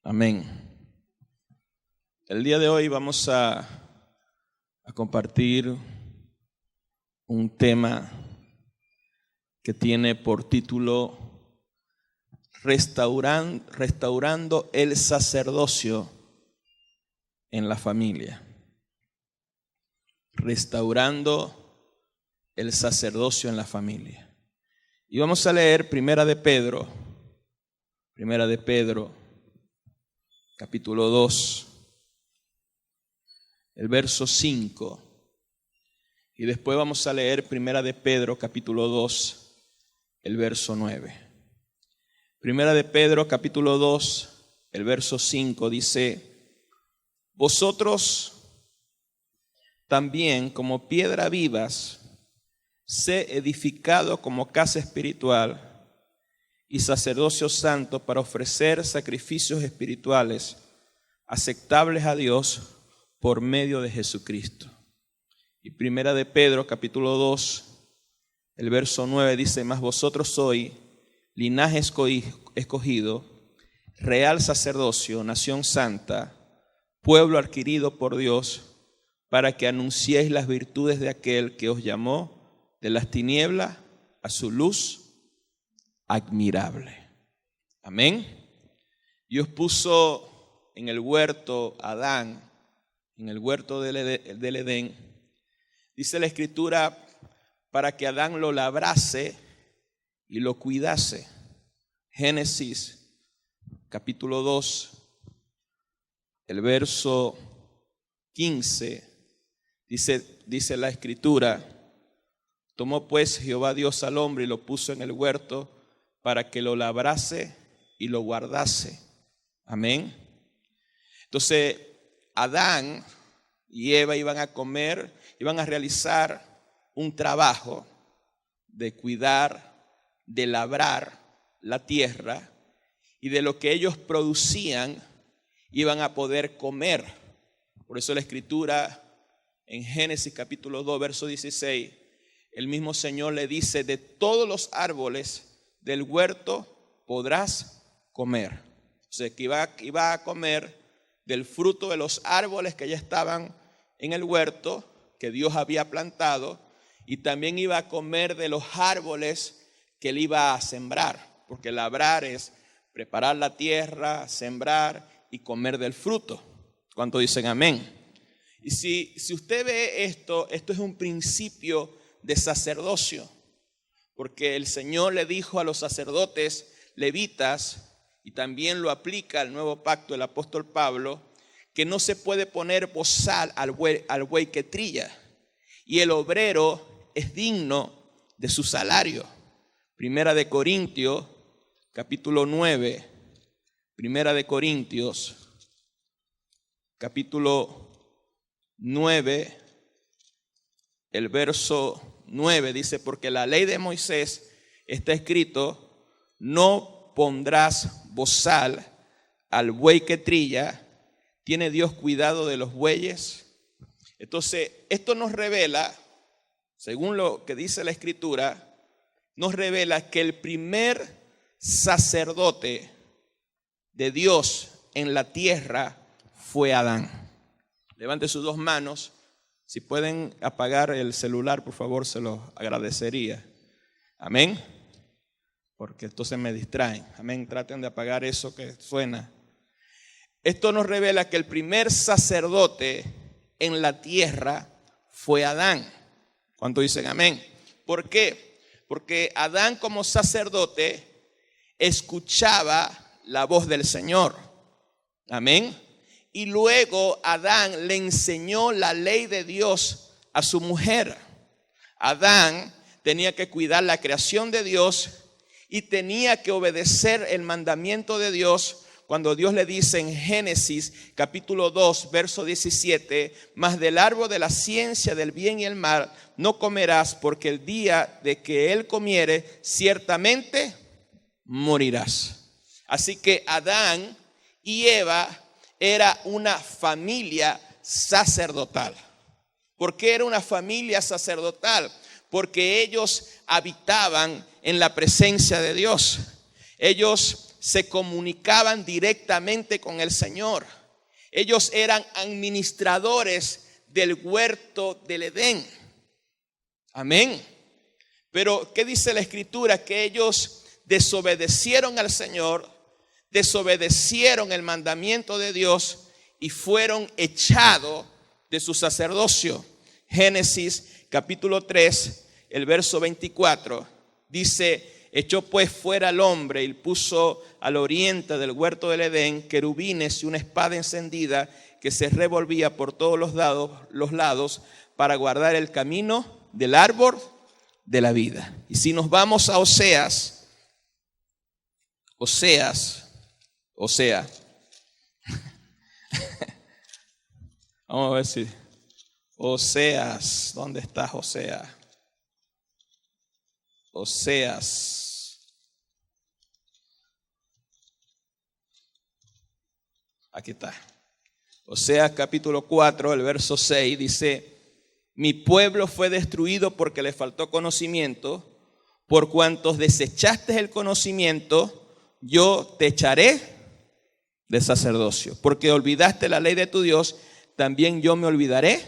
Amén. El día de hoy vamos a compartir un tema que tiene por título Restaurando el sacerdocio en la familia. Restaurando el sacerdocio en la familia. Y vamos a leer Primera de Pedro, capítulo 2, el verso 5. Y después vamos a leer Primera de Pedro, capítulo 2, el verso 9. Primera de Pedro, capítulo 2, el verso 5 dice: Vosotros también, como piedras vivas, sé edificado como casa espiritual y sacerdocio santo para ofrecer sacrificios espirituales aceptables a Dios por medio de Jesucristo. Y Primera de Pedro, capítulo 2, el verso 9 dice: Mas vosotros sois linaje escogido, real sacerdocio, nación santa, pueblo adquirido por Dios, para que anunciéis las virtudes de aquel que os llamó de las tinieblas a su luz admirable. Amén. Dios puso en el huerto a Adán, en el huerto del Edén, dice la Escritura, para que Adán lo labrase y lo cuidase. Génesis capítulo 2, el verso 15, dice la Escritura: tomó pues Jehová Dios al hombre y lo puso en el huerto para que lo labrase y lo guardase. Amén. Entonces, Adán y Eva iban a realizar un trabajo de cuidar, de labrar la tierra, y de lo que ellos producían iban a poder comer. Por eso la Escritura en Génesis capítulo 2, verso 16, el mismo Señor le dice: de todos los árboles del huerto podrás comer. O sea, que iba a comer del fruto de los árboles que ya estaban en el huerto, que Dios había plantado, y también iba a comer de los árboles que él iba a sembrar, porque labrar es preparar la tierra, sembrar y comer del fruto. ¿Cuántos dicen amén? Y si usted ve esto es un principio de sacerdocio, porque el Señor le dijo a los sacerdotes levitas, y también lo aplica al nuevo pacto el apóstol Pablo, que no se puede poner bozal al buey que trilla, y el obrero es digno de su salario. Primera de Corintios, capítulo 9, Primera de Corintios, capítulo 9, el verso 9 dice: porque la ley de Moisés está escrito: no pondrás bozal al buey que trilla. ¿Tiene Dios cuidado de los bueyes? Entonces, esto nos revela, según lo que dice la Escritura, nos revela que el primer sacerdote de Dios en la tierra fue Adán. Levante sus dos manos. Si pueden apagar el celular, por favor, se los agradecería. Amén. Porque entonces me distraen. Amén. Traten de apagar eso que suena. Esto nos revela que el primer sacerdote en la tierra fue Adán. ¿Cuántos dicen amén? ¿Por qué? Porque Adán, como sacerdote, escuchaba la voz del Señor. Amén. Y luego Adán le enseñó la ley de Dios a su mujer. Adán tenía que cuidar la creación de Dios y tenía que obedecer el mandamiento de Dios cuando Dios le dice en Génesis capítulo 2, verso 17: mas del árbol de la ciencia del bien y el mal no comerás, porque el día de que él comiere, ciertamente morirás. Así que Adán y Eva era una familia sacerdotal. ¿Por qué era una familia sacerdotal? Porque ellos habitaban en la presencia de Dios. Ellos se comunicaban directamente con el Señor. Ellos eran administradores del huerto del Edén. Amén. Pero ¿qué dice la Escritura? Que ellos desobedecieron al Señor, desobedecieron el mandamiento de Dios y fueron echados de su sacerdocio. Génesis capítulo 3, el verso 24, dice: echó pues fuera al hombre y puso al oriente del huerto del Edén querubines y una espada encendida que se revolvía por todos los lados para guardar el camino del árbol de la vida. Y si nos vamos a Oseas, vamos a ver si Oseas, ¿dónde está Oseas? Oseas. Aquí está. Oseas capítulo 4, el verso 6 dice: mi pueblo fue destruido porque le faltó conocimiento, por cuantos desechaste el conocimiento, yo te echaré de sacerdocio. Porque olvidaste la ley de tu Dios, también yo me olvidaré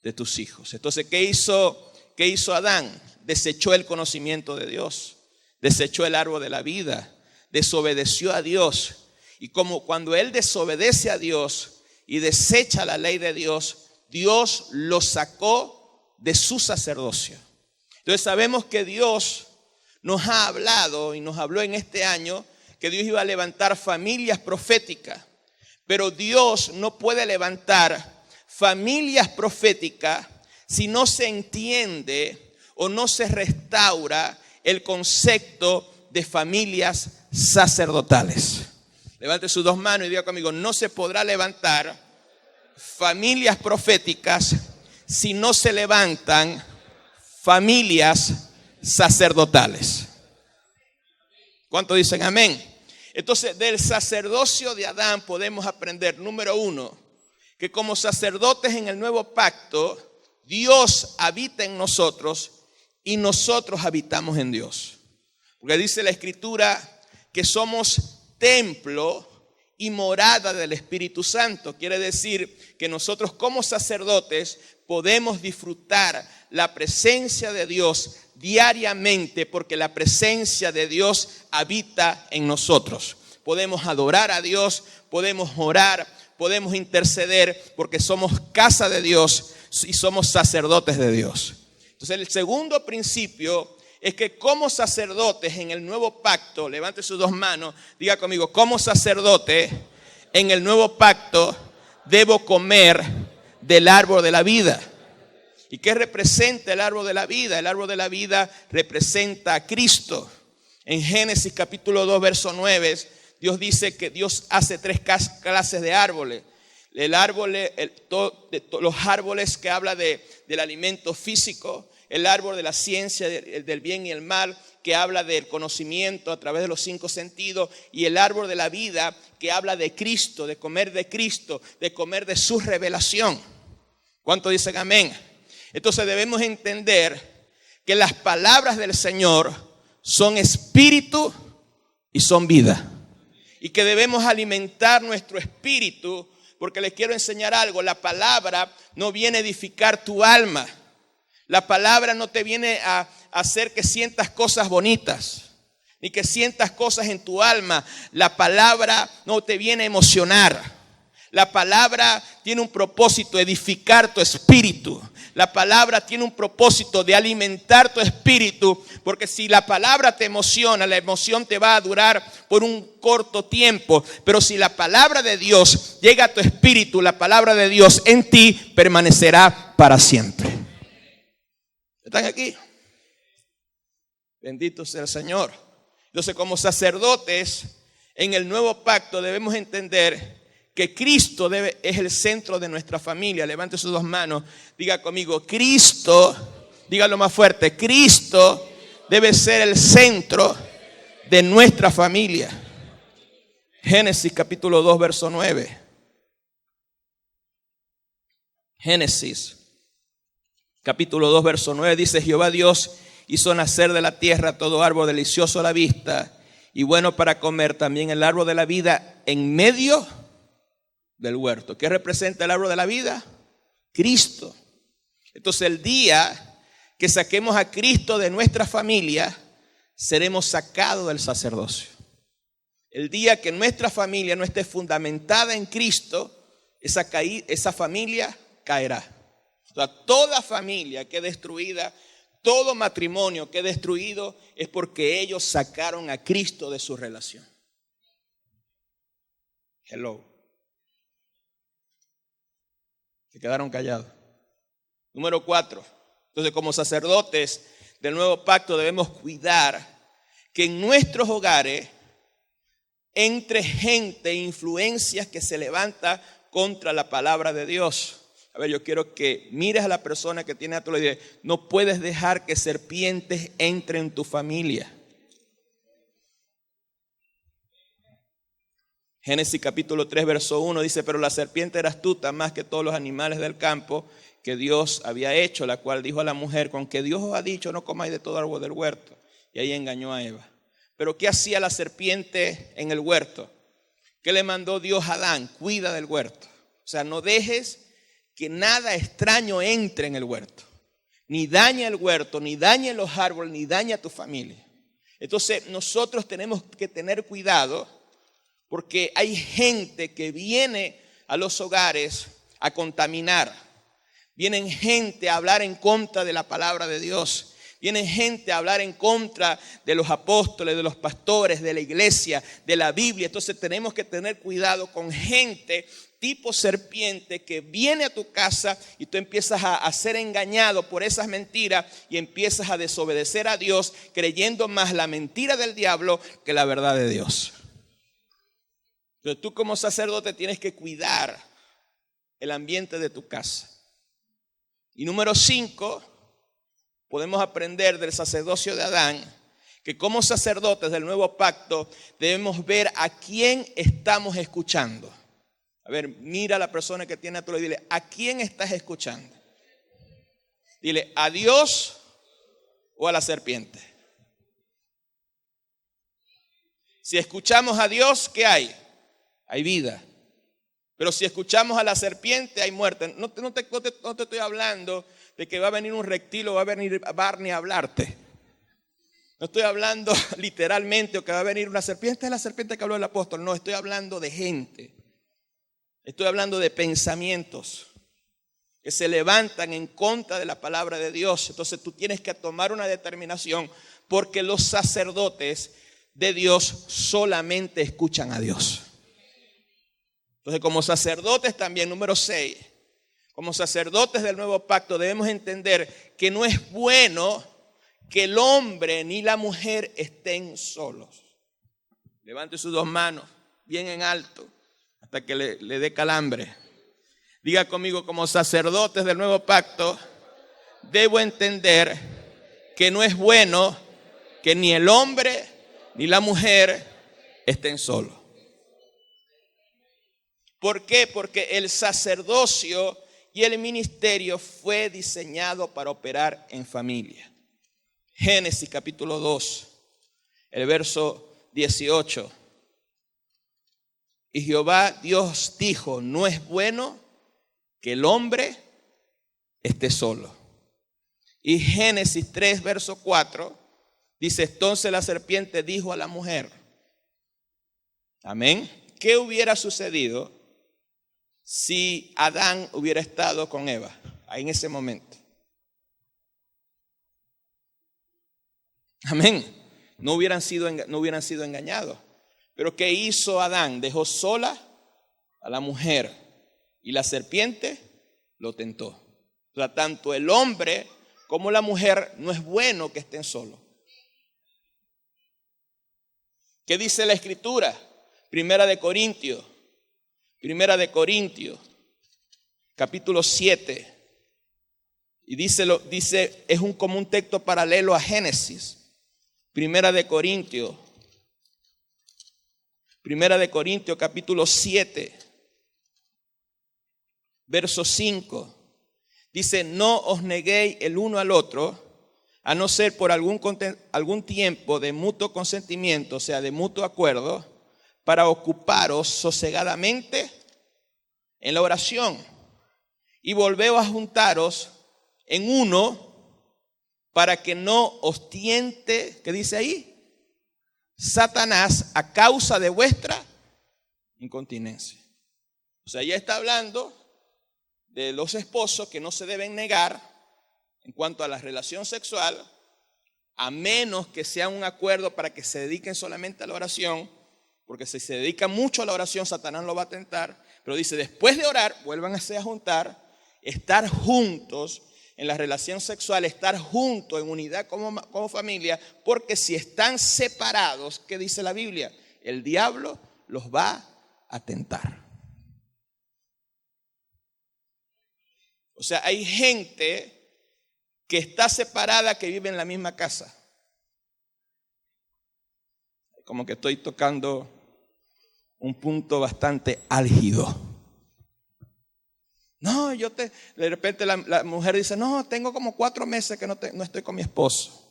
de tus hijos. Entonces, ¿qué hizo Adán? Desechó el conocimiento de Dios, desechó el árbol de la vida, desobedeció a Dios. Y como cuando él desobedece a Dios y desecha la ley de Dios, Dios lo sacó de su sacerdocio. Entonces sabemos que Dios nos ha hablado y nos habló en este año que Dios iba a levantar familias proféticas. Pero Dios no puede levantar familias proféticas si no se entiende o no se restaura el concepto de familias sacerdotales. Levante sus dos manos y diga conmigo: no se podrá levantar familias proféticas si no se levantan familias sacerdotales. ¿Cuántos dicen amén? Entonces, del sacerdocio de Adán podemos aprender, número uno, que como sacerdotes en el nuevo pacto, Dios habita en nosotros y nosotros habitamos en Dios. Porque dice la Escritura que somos templo y morada del Espíritu Santo. Quiere decir que nosotros como sacerdotes podemos disfrutar la presencia de Dios diariamente, porque la presencia de Dios habita en nosotros. Podemos adorar a Dios, podemos orar, podemos interceder, porque somos casa de Dios y somos sacerdotes de Dios. Entonces, el segundo principio es que como sacerdotes en el nuevo pacto, levante sus dos manos, diga conmigo: como sacerdote en el nuevo pacto debo comer del árbol de la vida. ¿Y qué representa el árbol de la vida? El árbol de la vida representa a Cristo. En Génesis capítulo 2, verso 9, Dios dice que Dios hace tres clases de árboles. Los árboles que habla del alimento físico, el árbol de la ciencia del bien y el mal, que habla del conocimiento a través de los 5 sentidos, y el árbol de la vida, que habla de Cristo, de comer de Cristo, de comer de su revelación. ¿Cuántos dicen amén? Entonces debemos entender que las palabras del Señor son espíritu y son vida, y que debemos alimentar nuestro espíritu, porque les quiero enseñar algo. La palabra no viene a edificar tu alma. La palabra no te viene a hacer que sientas cosas bonitas, ni que sientas cosas en tu alma. La palabra no te viene a emocionar. La palabra tiene un propósito: edificar tu espíritu. La palabra tiene un propósito de alimentar tu espíritu, porque si la palabra te emociona, la emoción te va a durar por un corto tiempo. Pero si la palabra de Dios llega a tu espíritu, la palabra de Dios en ti permanecerá para siempre. ¿Están aquí? Bendito sea el Señor. Entonces, como sacerdotes en el nuevo pacto debemos entender que Cristo es el centro de nuestra familia. Levante sus dos manos, diga conmigo: Cristo, dígalo más fuerte, Cristo debe ser el centro de nuestra familia. Génesis capítulo 2, verso 9. Génesis capítulo 2, verso 9 dice: Jehová Dios hizo nacer de la tierra todo árbol delicioso a la vista y bueno para comer, también el árbol de la vida en medio del huerto. ¿Qué representa el árbol de la vida? Cristo. Entonces el día que saquemos a Cristo de nuestra familia, seremos sacados del sacerdocio. El día que nuestra familia no esté fundamentada en Cristo, esa familia caerá. O sea, toda familia que es destruida, todo matrimonio que es destruido, es porque ellos sacaron a Cristo de su relación. Hello. Se quedaron callados. Número 4. Entonces, como sacerdotes del nuevo pacto, debemos cuidar que en nuestros hogares entre gente e influencias que se levanta contra la palabra de Dios. A ver, yo quiero que mires a la persona que tiene a tu lado y dices, no puedes dejar que serpientes entren en tu familia. Génesis capítulo 3, verso 1 dice, pero la serpiente era astuta más que todos los animales del campo que Dios había hecho, la cual dijo a la mujer, con que Dios os ha dicho, no comáis de todo árbol del huerto. Y ahí engañó a Eva. Pero ¿qué hacía la serpiente en el huerto? ¿Qué le mandó Dios a Adán? Cuida del huerto. O sea, no dejes que nada extraño entre en el huerto. Ni dañe el huerto, ni dañe los árboles, ni dañe a tu familia. Entonces nosotros tenemos que tener cuidado porque hay gente que viene a los hogares a contaminar. Vienen gente a hablar en contra de la palabra de Dios. Viene gente a hablar en contra de los apóstoles, de los pastores, de la iglesia, de la Biblia. Entonces tenemos que tener cuidado con gente tipo serpiente que viene a tu casa y tú empiezas a ser engañado por esas mentiras y empiezas a desobedecer a Dios creyendo más la mentira del diablo que la verdad de Dios. Entonces tú como sacerdote tienes que cuidar el ambiente de tu casa. Y número 5, podemos aprender del sacerdocio de Adán que como sacerdotes del nuevo pacto debemos ver a quién estamos escuchando. A ver, mira a la persona que tiene a tu lado y dile, ¿a quién estás escuchando? Dile, ¿a Dios o a la serpiente? Si escuchamos a Dios, ¿qué hay? Hay vida. Pero si escuchamos a la serpiente, hay muerte. No te estoy hablando de que va a venir un reptil o va a venir Barney a hablarte. No estoy hablando literalmente o que va a venir una serpiente. Es la serpiente que habló el apóstol. No, estoy hablando de gente. Estoy hablando de pensamientos que se levantan en contra de la palabra de Dios. Entonces tú tienes que tomar una determinación porque los sacerdotes de Dios solamente escuchan a Dios. Entonces como sacerdotes también, número 6, como sacerdotes del nuevo pacto debemos entender que no es bueno que el hombre ni la mujer estén solos. Levante sus 2 manos bien en alto hasta que le dé calambre. Diga conmigo, como sacerdotes del nuevo pacto, debo entender que no es bueno que ni el hombre ni la mujer estén solos. ¿Por qué? Porque el sacerdocio y el ministerio fue diseñado para operar en familia. Génesis capítulo 2, el verso 18. Y Jehová Dios dijo, no es bueno que el hombre esté solo. Y Génesis 3, verso 4, dice, entonces la serpiente dijo a la mujer, amén, ¿qué hubiera sucedido si Adán hubiera estado con Eva en ese momento? Amén. No hubieran sido engañados. Pero ¿qué hizo Adán? Dejó sola a la mujer y la serpiente lo tentó. O sea, tanto el hombre como la mujer no es bueno que estén solos. ¿Qué dice la Escritura? Primera de Corintios, capítulo 7. Y dice, es como un texto paralelo a Génesis. Primera de Corintios, capítulo 7, verso 5. Dice, no os neguéis el uno al otro a no ser por algún tiempo de mutuo consentimiento, o sea, de mutuo acuerdo, para ocuparos sosegadamente en la oración y volveos a juntaros en uno para que no os tiente, ¿qué dice ahí? Satanás a causa de vuestra incontinencia. O sea, ya está hablando de los esposos que no se deben negar en cuanto a la relación sexual, a menos que sea un acuerdo para que se dediquen solamente a la oración, porque si se dedica mucho a la oración, Satanás lo va a tentar. Pero dice, después de orar, vuélvanse a juntar, estar juntos en la relación sexual, estar juntos en unidad como familia, porque si están separados, ¿qué dice la Biblia? El diablo los va a tentar. O sea, hay gente que está separada, que vive en la misma casa. Como que estoy tocando un punto bastante álgido. No, de repente la mujer dice, no, tengo como 4 meses que no estoy con mi esposo.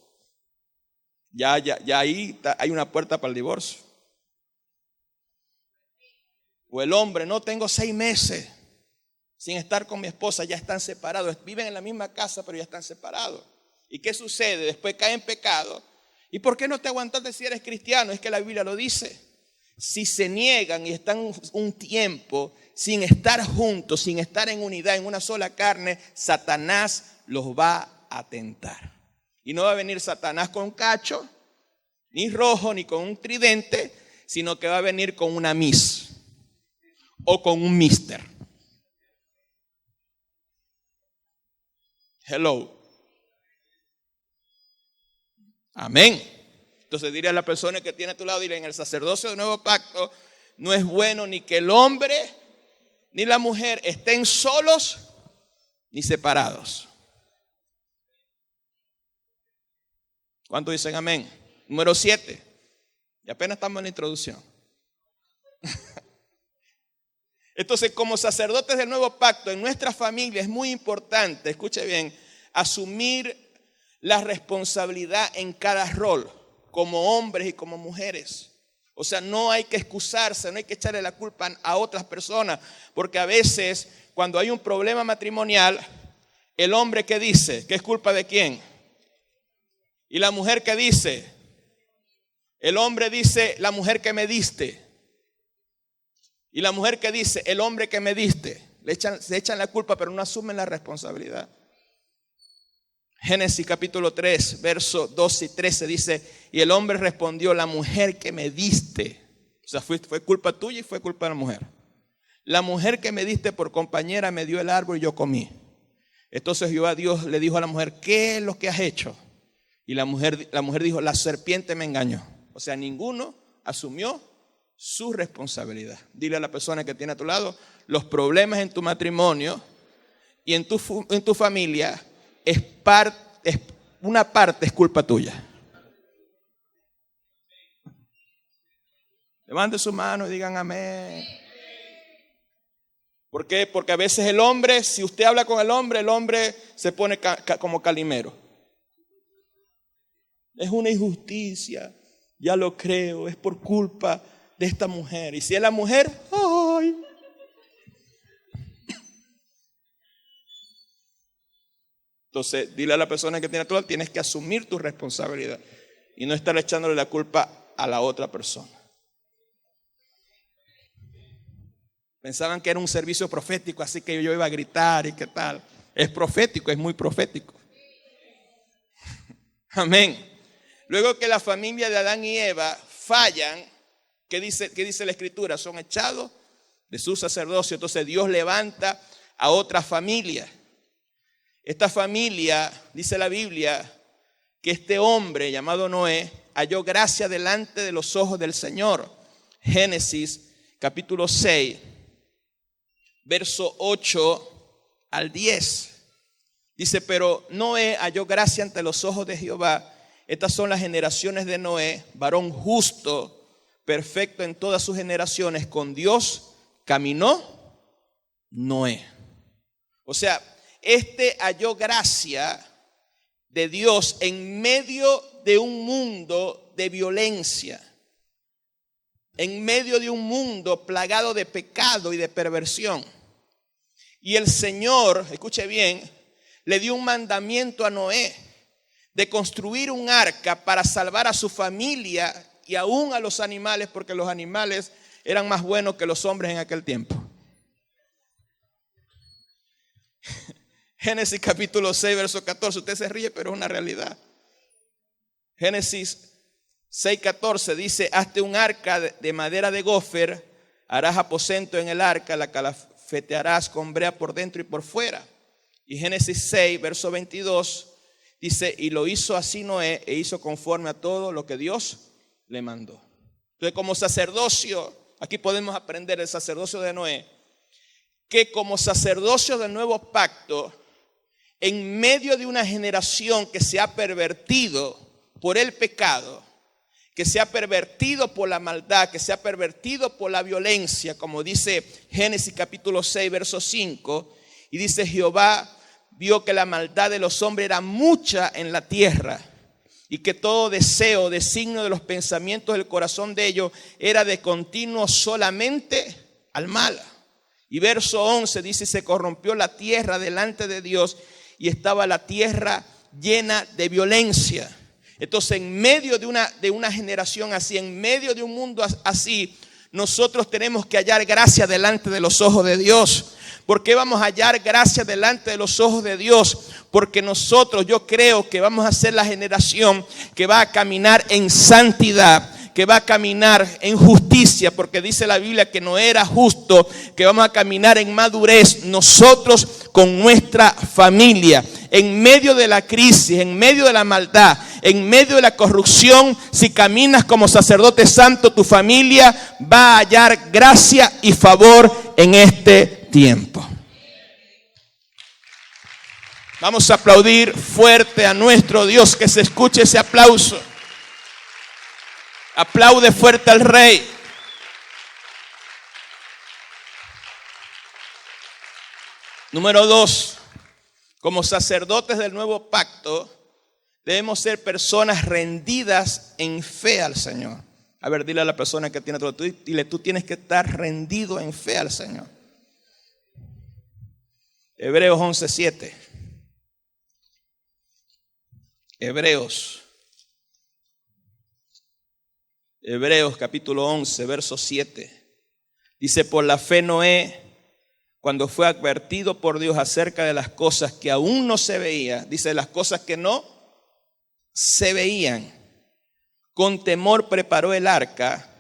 Ya ahí hay una puerta para el divorcio. O el hombre, no, tengo 6 meses sin estar con mi esposa, ya están separados, viven en la misma casa, pero ya están separados. ¿Y qué sucede? Después caen en pecado. ¿Y por qué no te aguantaste si eres cristiano? Es que la Biblia lo dice. Si se niegan y están un tiempo sin estar juntos, sin estar en unidad, en una sola carne, Satanás los va a tentar. Y no va a venir Satanás con cacho, ni rojo, ni con un tridente, sino que va a venir con una miss o con un mister. Hello. Amén. Entonces dile a la persona que tiene a tu lado, dile, en el sacerdocio del nuevo pacto no es bueno ni que el hombre ni la mujer estén solos ni separados. ¿Cuántos dicen amén? Número 7. Y apenas estamos en la introducción. Entonces, como sacerdotes del nuevo pacto, en nuestra familia es muy importante, escuche bien, asumir la responsabilidad en cada rol, como hombres y como mujeres. O sea, no hay que excusarse, no hay que echarle la culpa a otras personas, porque a veces cuando hay un problema matrimonial, el hombre que dice, ¿qué es culpa de quién? Y la mujer que dice, el hombre dice, la mujer que me diste. Y la mujer que dice, el hombre que me diste. Se echan la culpa, pero no asumen la responsabilidad. Génesis capítulo 3, versos 12 y 13 dice, y el hombre respondió, la mujer que me diste. O sea, fue culpa tuya y fue culpa de la mujer. La mujer que me diste por compañera me dio el árbol y yo comí. Entonces Jehová Dios le dijo a la mujer, ¿qué es lo que has hecho? Y la mujer dijo, la serpiente me engañó. O sea, ninguno asumió su responsabilidad. Dile a la persona que tiene a tu lado, los problemas en tu matrimonio y en tu familia una parte es culpa tuya. Levante su mano y digan amén. ¿Por qué? Porque a veces el hombre, si usted habla con el hombre se pone como calimero. Es una injusticia, ya lo creo, es por culpa de esta mujer. Y si es la mujer, ¡ay! Entonces, dile a la persona que tiene a tu lado, tienes que asumir tu responsabilidad y no estar echándole la culpa a la otra persona. Pensaban que era un servicio profético, así que yo iba a gritar y qué tal. Es profético, es muy profético. Amén. Luego que la familia de Adán y Eva fallan, ¿qué dice la Escritura? Son echados de su sacerdocio. Entonces Dios levanta a otra familia. Esta familia, dice la Biblia, que este hombre llamado Noé halló gracia delante de los ojos del Señor. Génesis capítulo 6, verso 8 al 10. Dice, pero Noé halló gracia ante los ojos de Jehová. Estas son las generaciones de Noé, varón justo, perfecto en todas sus generaciones. Con Dios caminó Noé. O sea, halló gracia de Dios en medio de un mundo de violencia, en medio de un mundo plagado de pecado y de perversión. Y el Señor, escuche bien, le dio un mandamiento a Noé de construir un arca para salvar a su familia y aún a los animales, porque los animales eran más buenos que los hombres en aquel tiempo. Génesis capítulo 6, verso 14. Usted se ríe, pero es una realidad. Génesis 6:14 dice: hazte un arca de madera de gofer, harás aposento en el arca, la calafetearás con brea por dentro y por fuera. Y Génesis 6, verso 22 dice: y lo hizo así Noé, e hizo conforme a todo lo que Dios le mandó. Entonces, como sacerdocio, aquí podemos aprender el sacerdocio de Noé, que como sacerdocio del nuevo pacto, en medio de una generación que se ha pervertido por el pecado, que se ha pervertido por la maldad, que se ha pervertido por la violencia, como dice Génesis capítulo 6, verso 5, y dice: Jehová vio que la maldad de los hombres era mucha en la tierra, y que todo deseo, designio de los pensamientos del corazón de ellos era de continuo solamente al mal. Y verso 11 dice: se corrompió la tierra delante de Dios, y estaba la tierra llena de violencia. Entonces, en medio de una generación así, en medio de un mundo así, nosotros tenemos que hallar gracia delante de los ojos de Dios. ¿Por qué vamos a hallar gracia delante de los ojos de Dios? Porque nosotros, yo creo que vamos a ser la generación que va a caminar en santidad, que va a caminar en justicia, porque dice la Biblia que no era justo, que vamos a caminar en madurez nosotros con nuestra familia. En medio de la crisis, en medio de la maldad, en medio de la corrupción, si caminas como sacerdote santo, tu familia va a hallar gracia y favor en este tiempo. Vamos a aplaudir fuerte a nuestro Dios, que se escuche ese aplauso. Aplaude fuerte al Rey. Número 2. Como sacerdotes del nuevo pacto, debemos ser personas rendidas en fe al Señor. A ver, dile a la persona que tiene todo, dile: tú tienes que estar rendido en fe al Señor. Hebreos 11:7. Hebreos capítulo 11, verso 7. Dice: por la fe Noé, cuando fue advertido por Dios acerca de las cosas que aún no se veían, dice las cosas que no se veían, con temor preparó el arca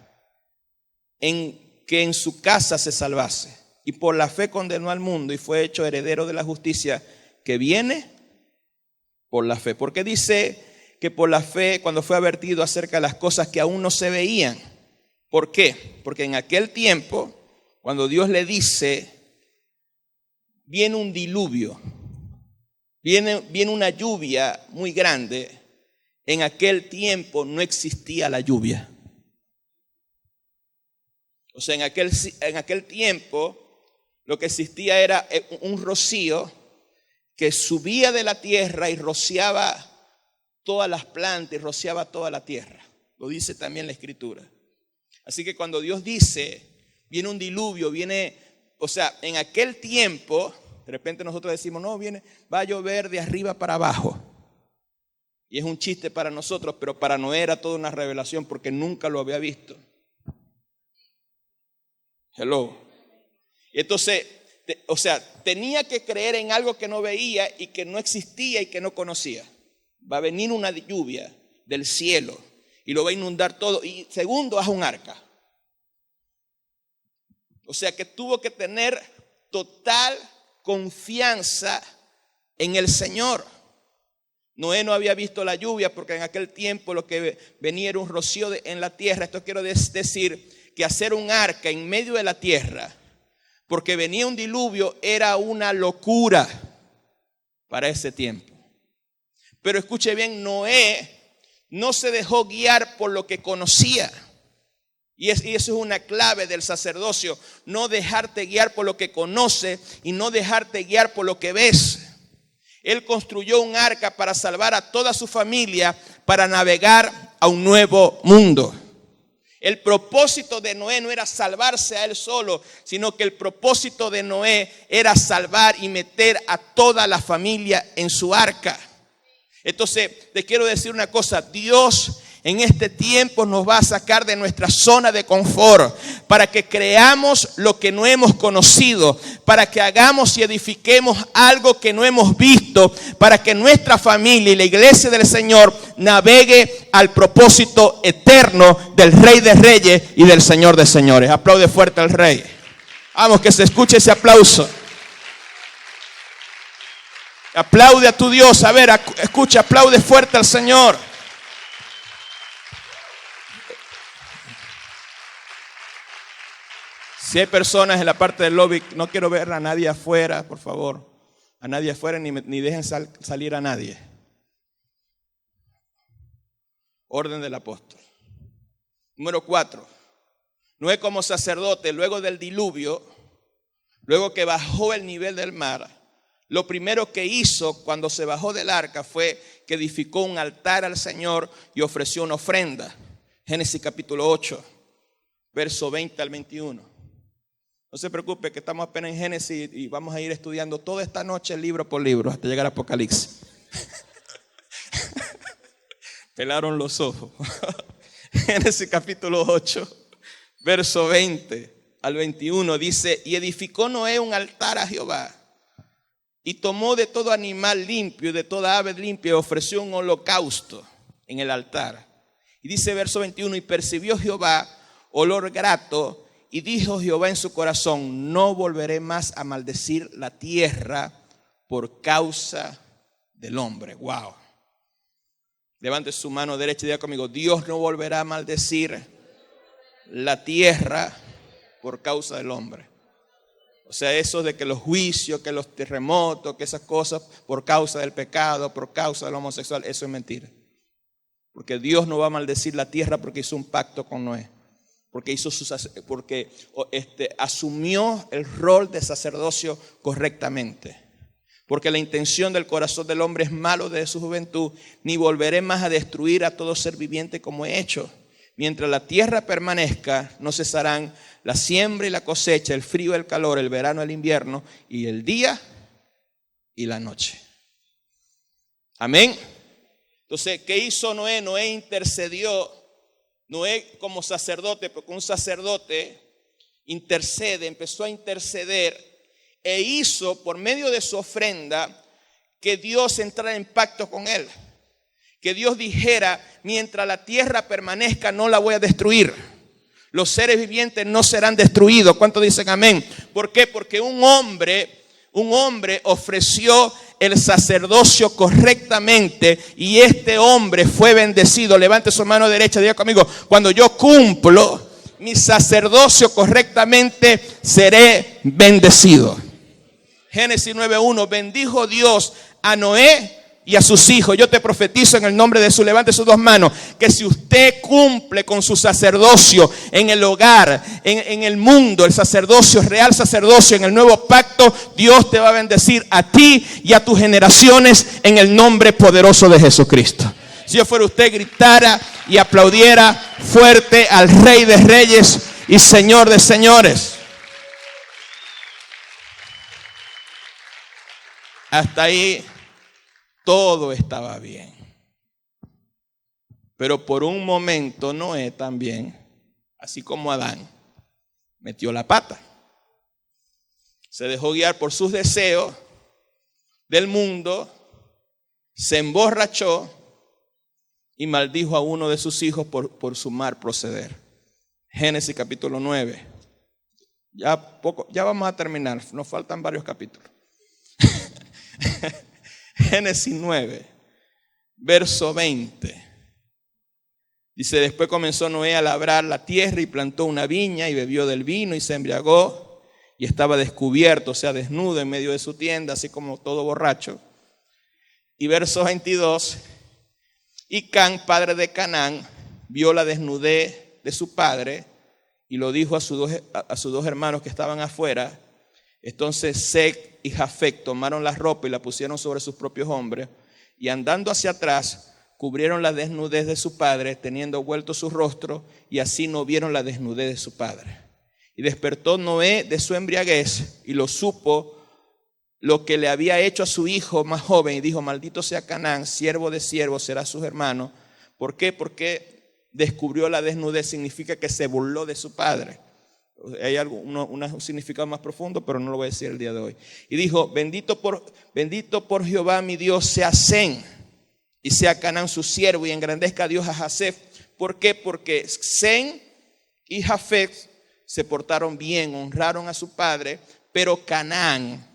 en que en su casa se salvase. Y por la fe condenó al mundo y fue hecho heredero de la justicia que viene por la fe. ¿Por qué dice que por la fe, cuando fue advertido acerca de las cosas que aún no se veían? ¿Por qué? Porque en aquel tiempo, cuando Dios le dice: viene un diluvio, viene una lluvia muy grande, en aquel tiempo no existía la lluvia. O sea, en aquel tiempo lo que existía era un rocío que subía de la tierra y rociaba todas las plantas y rociaba toda la tierra. Lo dice también la Escritura. Así que cuando Dios dice: viene un diluvio, o sea, en aquel tiempo, de repente nosotros decimos: no, va a llover de arriba para abajo. Y es un chiste para nosotros, pero para Noé era toda una revelación, porque nunca lo había visto. Hello. Y entonces, tenía que creer en algo que no veía y que no existía y que no conocía. Va a venir una lluvia del cielo y lo va a inundar todo. Y segundo, haz un arca. O sea que tuvo que tener total confianza en el Señor. Noé no había visto la lluvia, porque en aquel tiempo lo que venía era un rocío en la tierra. Esto quiero decir que hacer un arca en medio de la tierra, porque venía un diluvio, era una locura para ese tiempo. Pero escuche bien, Noé no se dejó guiar por lo que conocía. Y eso es una clave del sacerdocio: no dejarte guiar por lo que conoces y no dejarte guiar por lo que ves. Él construyó un arca para salvar a toda su familia, para navegar a un nuevo mundo. El propósito de Noé no era salvarse a él solo, sino que el propósito de Noé era salvar y meter a toda la familia en su arca. Entonces, te quiero decir una cosa, Dios en este tiempo nos va a sacar de nuestra zona de confort para que creamos lo que no hemos conocido, para que hagamos y edifiquemos algo que no hemos visto, para que nuestra familia y la iglesia del Señor navegue al propósito eterno del Rey de Reyes y del Señor de Señores. Aplaude fuerte al Rey. Vamos, que se escuche ese aplauso. Aplaude a tu Dios. A ver, escucha, aplaude fuerte al Señor. Si hay personas en la parte del lobby, no quiero ver a nadie afuera, por favor. A nadie afuera, ni dejen salir a nadie. Orden del apóstol. Número 4. Noé como sacerdote, luego del diluvio, luego que bajó el nivel del mar, lo primero que hizo cuando se bajó del arca fue que edificó un altar al Señor y ofreció una ofrenda. Génesis capítulo 8, verso 20 al 21. No se preocupe que estamos apenas en Génesis y vamos a ir estudiando toda esta noche libro por libro hasta llegar a Apocalipsis. Pelaron los ojos. Génesis capítulo 8, verso 20 al 21 dice: y edificó Noé un altar a Jehová y tomó de todo animal limpio y de toda ave limpia y ofreció un holocausto en el altar. Y dice verso 21: y percibió Jehová olor grato. Y dijo Jehová en su corazón: no volveré más a maldecir la tierra por causa del hombre. Wow. Levante su mano derecha y diga conmigo: Dios no volverá a maldecir la tierra por causa del hombre. O sea, eso de que los juicios, que los terremotos, que esas cosas por causa del pecado, por causa del homosexual, eso es mentira. Porque Dios no va a maldecir la tierra porque hizo un pacto con Noé. Porque asumió el rol de sacerdocio correctamente. Porque la intención del corazón del hombre es malo desde su juventud. Ni volveré más a destruir a todo ser viviente como he hecho. Mientras la tierra permanezca, no cesarán la siembra y la cosecha, el frío y el calor, el verano y el invierno, y el día y la noche. Amén. Entonces, ¿qué hizo Noé? Noé intercedió. Noé como sacerdote, porque un sacerdote intercede, empezó a interceder e hizo por medio de su ofrenda que Dios entrara en pacto con él. Que Dios dijera: mientras la tierra permanezca no la voy a destruir. Los seres vivientes no serán destruidos. ¿Cuántos dicen amén? ¿Por qué? Porque un hombre ofreció el sacerdocio correctamente y este hombre fue bendecido. Levante su mano derecha, diga conmigo: cuando yo cumplo mi sacerdocio correctamente, seré bendecido. Génesis 9:1: bendijo Dios a Noé y a sus hijos. Yo te profetizo en el nombre de Jesús, levante sus dos manos, que si usted cumple con su sacerdocio en el hogar, en el mundo, el sacerdocio, real sacerdocio, en el nuevo pacto, Dios te va a bendecir a ti y a tus generaciones en el nombre poderoso de Jesucristo. Si yo fuera usted, gritara y aplaudiera fuerte al Rey de Reyes y Señor de Señores. Hasta ahí todo estaba bien. Pero por un momento Noé también, así como Adán, metió la pata. Se dejó guiar por sus deseos del mundo, se emborrachó y maldijo a uno de sus hijos por su mal proceder. Génesis capítulo 9. Ya vamos a terminar, nos faltan varios capítulos. Génesis 9, verso 20. Dice: después comenzó Noé a labrar la tierra y plantó una viña y bebió del vino y se embriagó y estaba descubierto, o sea, desnudo en medio de su tienda, así como todo borracho. Y verso 22. Y Cam, padre de Canaán, vio la desnudez de su padre y lo dijo a sus dos hermanos que estaban afuera. Entonces Set y Jafet tomaron la ropa y la pusieron sobre sus propios hombres, y andando hacia atrás, cubrieron la desnudez de su padre, teniendo vuelto su rostro, y así no vieron la desnudez de su padre. Y despertó Noé de su embriaguez, y lo supo lo que le había hecho a su hijo más joven, y dijo: maldito sea Canaán, siervo de siervos será sus hermanos. ¿Por qué? Porque descubrió la desnudez, significa que se burló de su padre. Hay un significado más profundo, pero no lo voy a decir el día de hoy. Y dijo: bendito por Jehová mi Dios sea Sem, y sea Canaán su siervo, y engrandezca a Dios a Jafet. ¿Por qué? Porque Sem y Jafet se portaron bien, honraron a su padre, pero Canaán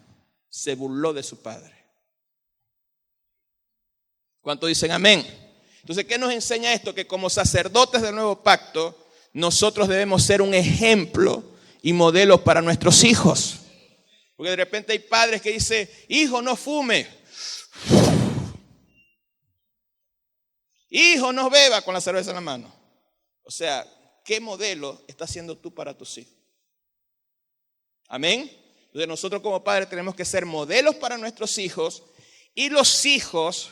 se burló de su padre. ¿Cuántos dicen amén? Entonces, ¿qué nos enseña esto? Que como sacerdotes del nuevo pacto, nosotros debemos ser un ejemplo y modelo para nuestros hijos. Porque de repente hay padres que dicen: hijo, no fume. Hijo, no beba, con la cerveza en la mano. O sea, ¿qué modelo estás haciendo tú para tus hijos? Amén. Entonces nosotros como padres tenemos que ser modelos para nuestros hijos, y los hijos,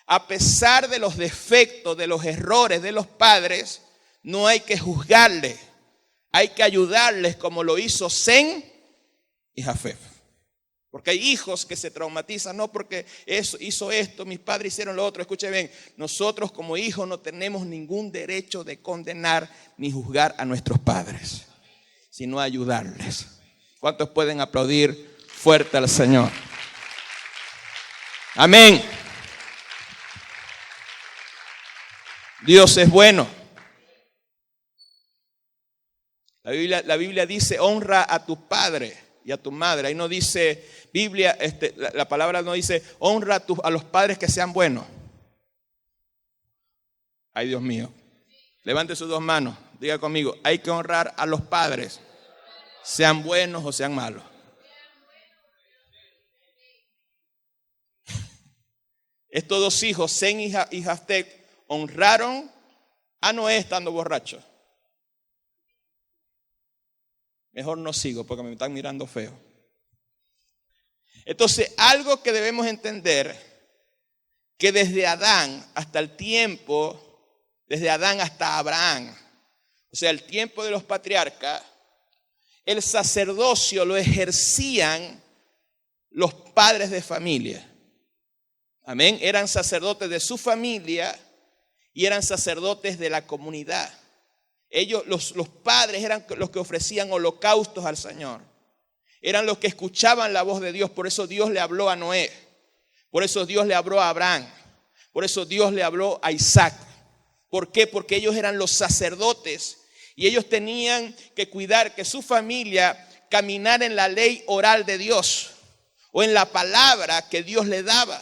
a pesar de los defectos, de los errores de los padres, no hay que juzgarles, hay que ayudarles como lo hizo Sem y Jafet. Porque hay hijos que se traumatizan, no porque hizo esto, mis padres hicieron lo otro. Escuchen bien, nosotros como hijos no tenemos ningún derecho de condenar ni juzgar a nuestros padres, sino ayudarles. ¿Cuántos pueden aplaudir fuerte al Señor? Amén. Dios es bueno. La Biblia dice: honra a tu padre y a tu madre. Ahí no dice Biblia, la palabra no dice honra a los padres que sean buenos. Ay, Dios mío. Levante sus dos manos. Diga conmigo: hay que honrar a los padres, sean buenos o sean malos. Estos dos hijos, Sem y Jafet, honraron a Noé estando borracho. Mejor no sigo porque me están mirando feo. Entonces, algo que debemos entender, que desde Adán hasta el tiempo, desde Adán hasta Abraham, o sea, el tiempo de los patriarcas, el sacerdocio lo ejercían los padres de familia. Amén. Eran sacerdotes de su familia y eran sacerdotes de la comunidad. Ellos, los padres, eran los que ofrecían holocaustos al Señor. Eran los que escuchaban la voz de Dios. Por eso Dios le habló a Noé. Por eso Dios le habló a Abraham. Por eso Dios le habló a Isaac. ¿Por qué? Porque ellos eran los sacerdotes y ellos tenían que cuidar que su familia caminara en la ley oral de Dios o en la palabra que Dios le daba.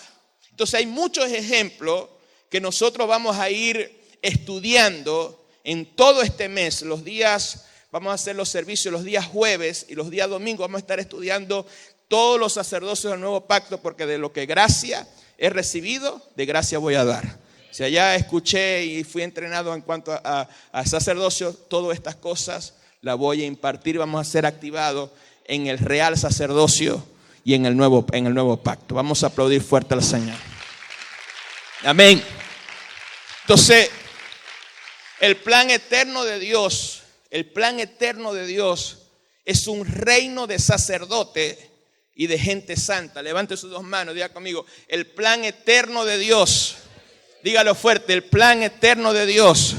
Entonces hay muchos ejemplos que nosotros vamos a ir estudiando en todo este mes. Los días, vamos a hacer los servicios los días jueves y los días domingos vamos a estar estudiando todos los sacerdocios del nuevo pacto, porque de lo que gracia he recibido, de gracia voy a dar. Si allá escuché y fui entrenado en cuanto a sacerdocio, todas estas cosas las voy a impartir. Vamos a ser activados en el real sacerdocio y en el nuevo pacto. Vamos a aplaudir fuerte al Señor. Amén. Entonces, el plan eterno de Dios es un reino de sacerdotes y de gente santa. Levante sus dos manos, diga conmigo: el plan eterno de Dios. Dígalo fuerte: el plan eterno de Dios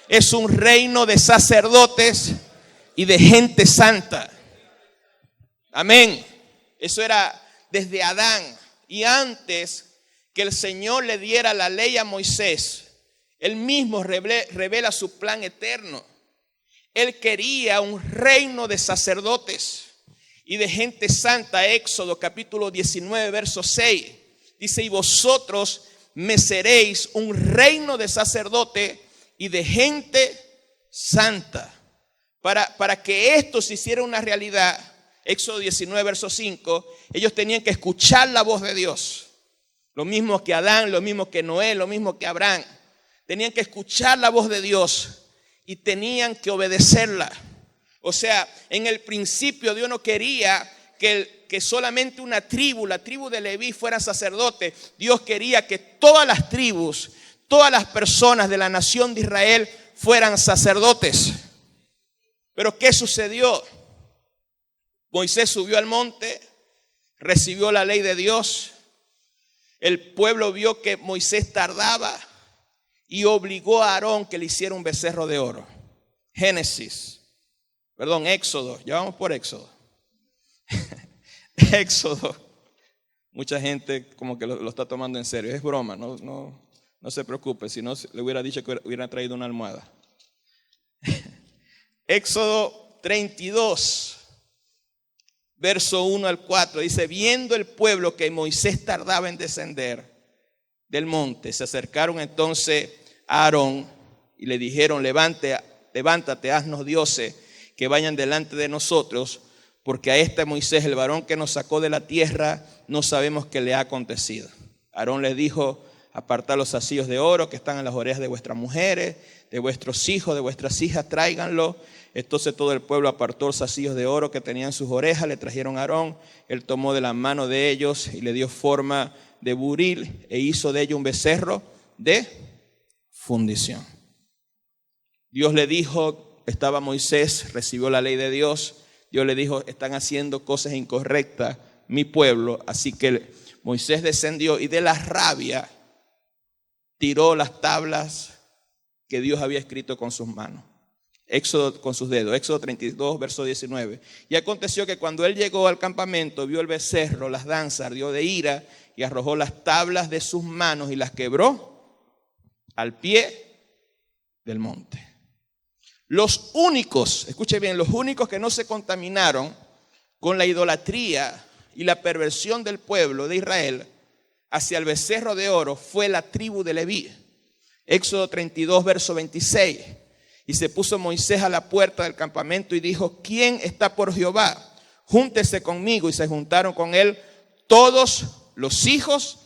es un reino de sacerdotes y de gente santa. Amén. Eso era desde Adán. Y antes que el Señor le diera la ley a Moisés, Él mismo revela su plan eterno. Él quería un reino de sacerdotes y de gente santa. Éxodo capítulo 19, verso 6. Dice: y vosotros me seréis un reino de sacerdote y de gente santa. Para que esto se hiciera una realidad, Éxodo 19, verso 5, ellos tenían que escuchar la voz de Dios. Lo mismo que Adán, lo mismo que Noé, lo mismo que Abraham. Tenían que escuchar la voz de Dios y tenían que obedecerla. O sea, en el principio Dios no quería que que solamente una tribu, la tribu de Leví, fuera sacerdote. Dios quería que todas las tribus, todas las personas de la nación de Israel fueran sacerdotes. Pero ¿qué sucedió? Moisés subió al monte, recibió la ley de Dios. El pueblo vio que Moisés tardaba y obligó a Aarón que le hiciera un becerro de oro. Éxodo, ya vamos por Éxodo. Éxodo. Mucha gente como que lo está tomando en serio. Es broma, no se preocupe. Si no, le hubiera dicho que hubiera traído una almohada. Éxodo 32, verso 1 al 4. Dice: viendo el pueblo que Moisés tardaba en descender del monte, se acercaron entonces a Aarón y le dijeron: levántate, haznos dioses que vayan delante de nosotros, porque a este Moisés, el varón que nos sacó de la tierra, no sabemos qué le ha acontecido. Aarón les dijo: apartad los zasillos de oro que están en las orejas de vuestras mujeres, de vuestros hijos, de vuestras hijas, tráiganlo. Entonces todo el pueblo apartó los zasillos de oro que tenían en sus orejas, le trajeron a Aarón. Él tomó de la mano de ellos y le dio forma de buril e hizo de ello un becerro de fundición. Dios le dijo, estaba Moisés, recibió la ley de Dios. Dios le dijo: están haciendo cosas incorrectas mi pueblo. Así que Moisés descendió y de la rabia tiró las tablas que Dios había escrito con sus manos. Éxodo con sus dedos. Éxodo 32, verso 19. Y aconteció que cuando él llegó al campamento, vio el becerro, las danzas, ardió de ira y arrojó las tablas de sus manos y las quebró al pie del monte. Los únicos, escuche bien, los únicos que no se contaminaron con la idolatría y la perversión del pueblo de Israel hacia el becerro de oro fue la tribu de Leví. Éxodo 32, verso 26. Y se puso Moisés a la puerta del campamento y dijo: ¿quién está por Jehová? Júntese conmigo. Y se juntaron con él todos los hijos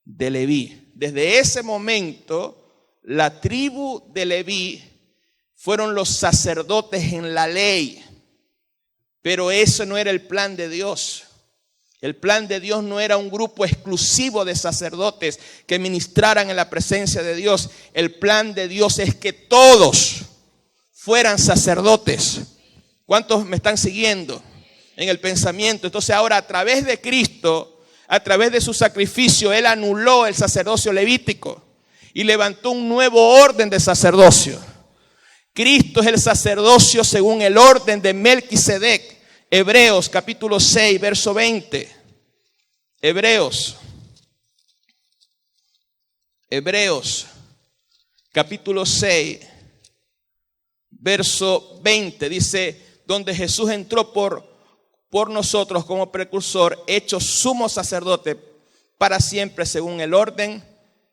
de Leví. Desde ese momento, la tribu de Leví fueron los sacerdotes en la ley. Pero eso no era el plan de Dios. El plan de Dios no era un grupo exclusivo de sacerdotes que ministraran en la presencia de Dios. El plan de Dios es que todos fueran sacerdotes. ¿Cuántos me están siguiendo en el pensamiento? Entonces ahora, a través de Cristo, a través de su sacrificio, Él anuló el sacerdocio levítico y levantó un nuevo orden de sacerdocio. Cristo es el sacerdocio según el orden de Melquisedec. Hebreos capítulo 6, verso 20. Hebreos capítulo 6, verso 20. Dice: donde Jesús entró por nosotros como precursor, hecho sumo sacerdote para siempre según el orden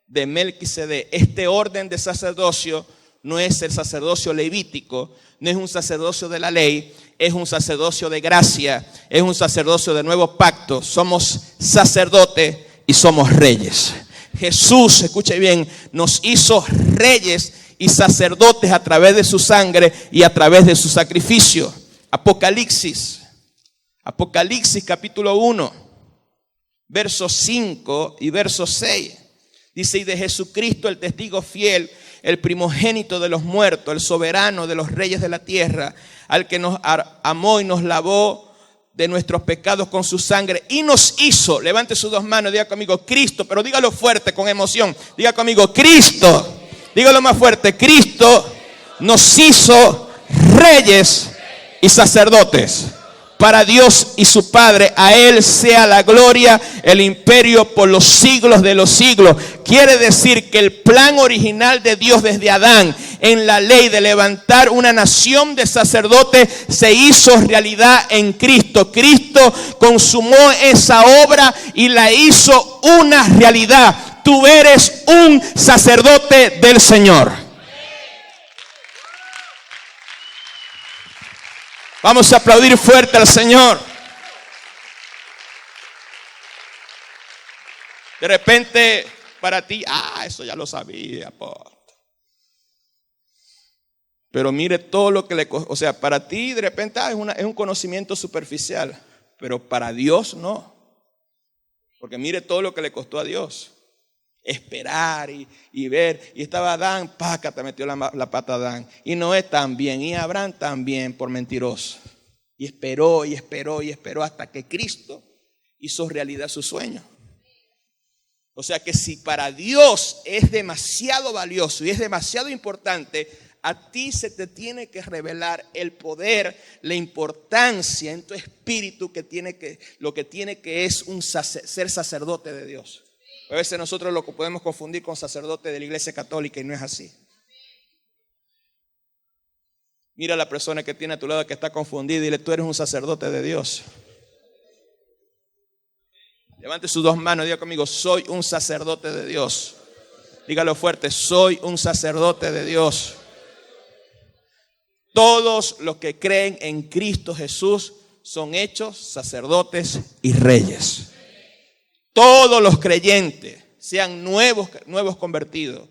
de Melquisedec. Este orden de sacerdocio no es el sacerdocio levítico, no es un sacerdocio de la ley, es un sacerdocio de gracia, es un sacerdocio de nuevo pacto. Somos sacerdotes y somos reyes. Jesús, escuche bien, nos hizo reyes y sacerdotes a través de su sangre y a través de su sacrificio. Apocalipsis capítulo 1, versos 5 y verso 6. Dice: y de Jesucristo, el testigo fiel, el primogénito de los muertos, el soberano de los reyes de la tierra, al que nos amó y nos lavó de nuestros pecados con su sangre y nos hizo, levante sus dos manos, diga conmigo Cristo, pero dígalo fuerte con emoción, diga conmigo Cristo, dígalo más fuerte, Cristo nos hizo reyes y sacerdotes para Dios y su Padre. A Él sea la gloria, el imperio por los siglos de los siglos. Quiere decir que el plan original de Dios desde Adán en la ley de levantar una nación de sacerdotes se hizo realidad en Cristo. Cristo consumó esa obra y la hizo una realidad. Tú eres un sacerdote del Señor. Vamos a aplaudir fuerte al Señor. De repente, para ti, eso ya lo sabía, pero mire todo lo que le... O sea, para ti de repente es un conocimiento superficial. pero para Dios no. Porque mire todo lo que le costó a Dios. Esperar y ver. Y estaba Adán, pácata, metió la pata a Adán. Y Noé también, y Abraham también, por mentiroso. Y esperó hasta que Cristo hizo realidad su sueño. O sea que si para Dios es demasiado valioso y es demasiado importante, a ti se te tiene que revelar el poder, la importancia en tu espíritu lo que tiene que es ser sacerdote de Dios. A veces nosotros lo podemos confundir con sacerdote de la Iglesia Católica y no es así. Mira a la persona que tiene a tu lado que está confundida y dile: tú eres un sacerdote de Dios. Levante sus dos manos y diga conmigo: soy un sacerdote de Dios. Dígalo fuerte: soy un sacerdote de Dios. Todos los que creen en Cristo Jesús son hechos sacerdotes y reyes. Todos los creyentes, sean nuevos convertidos,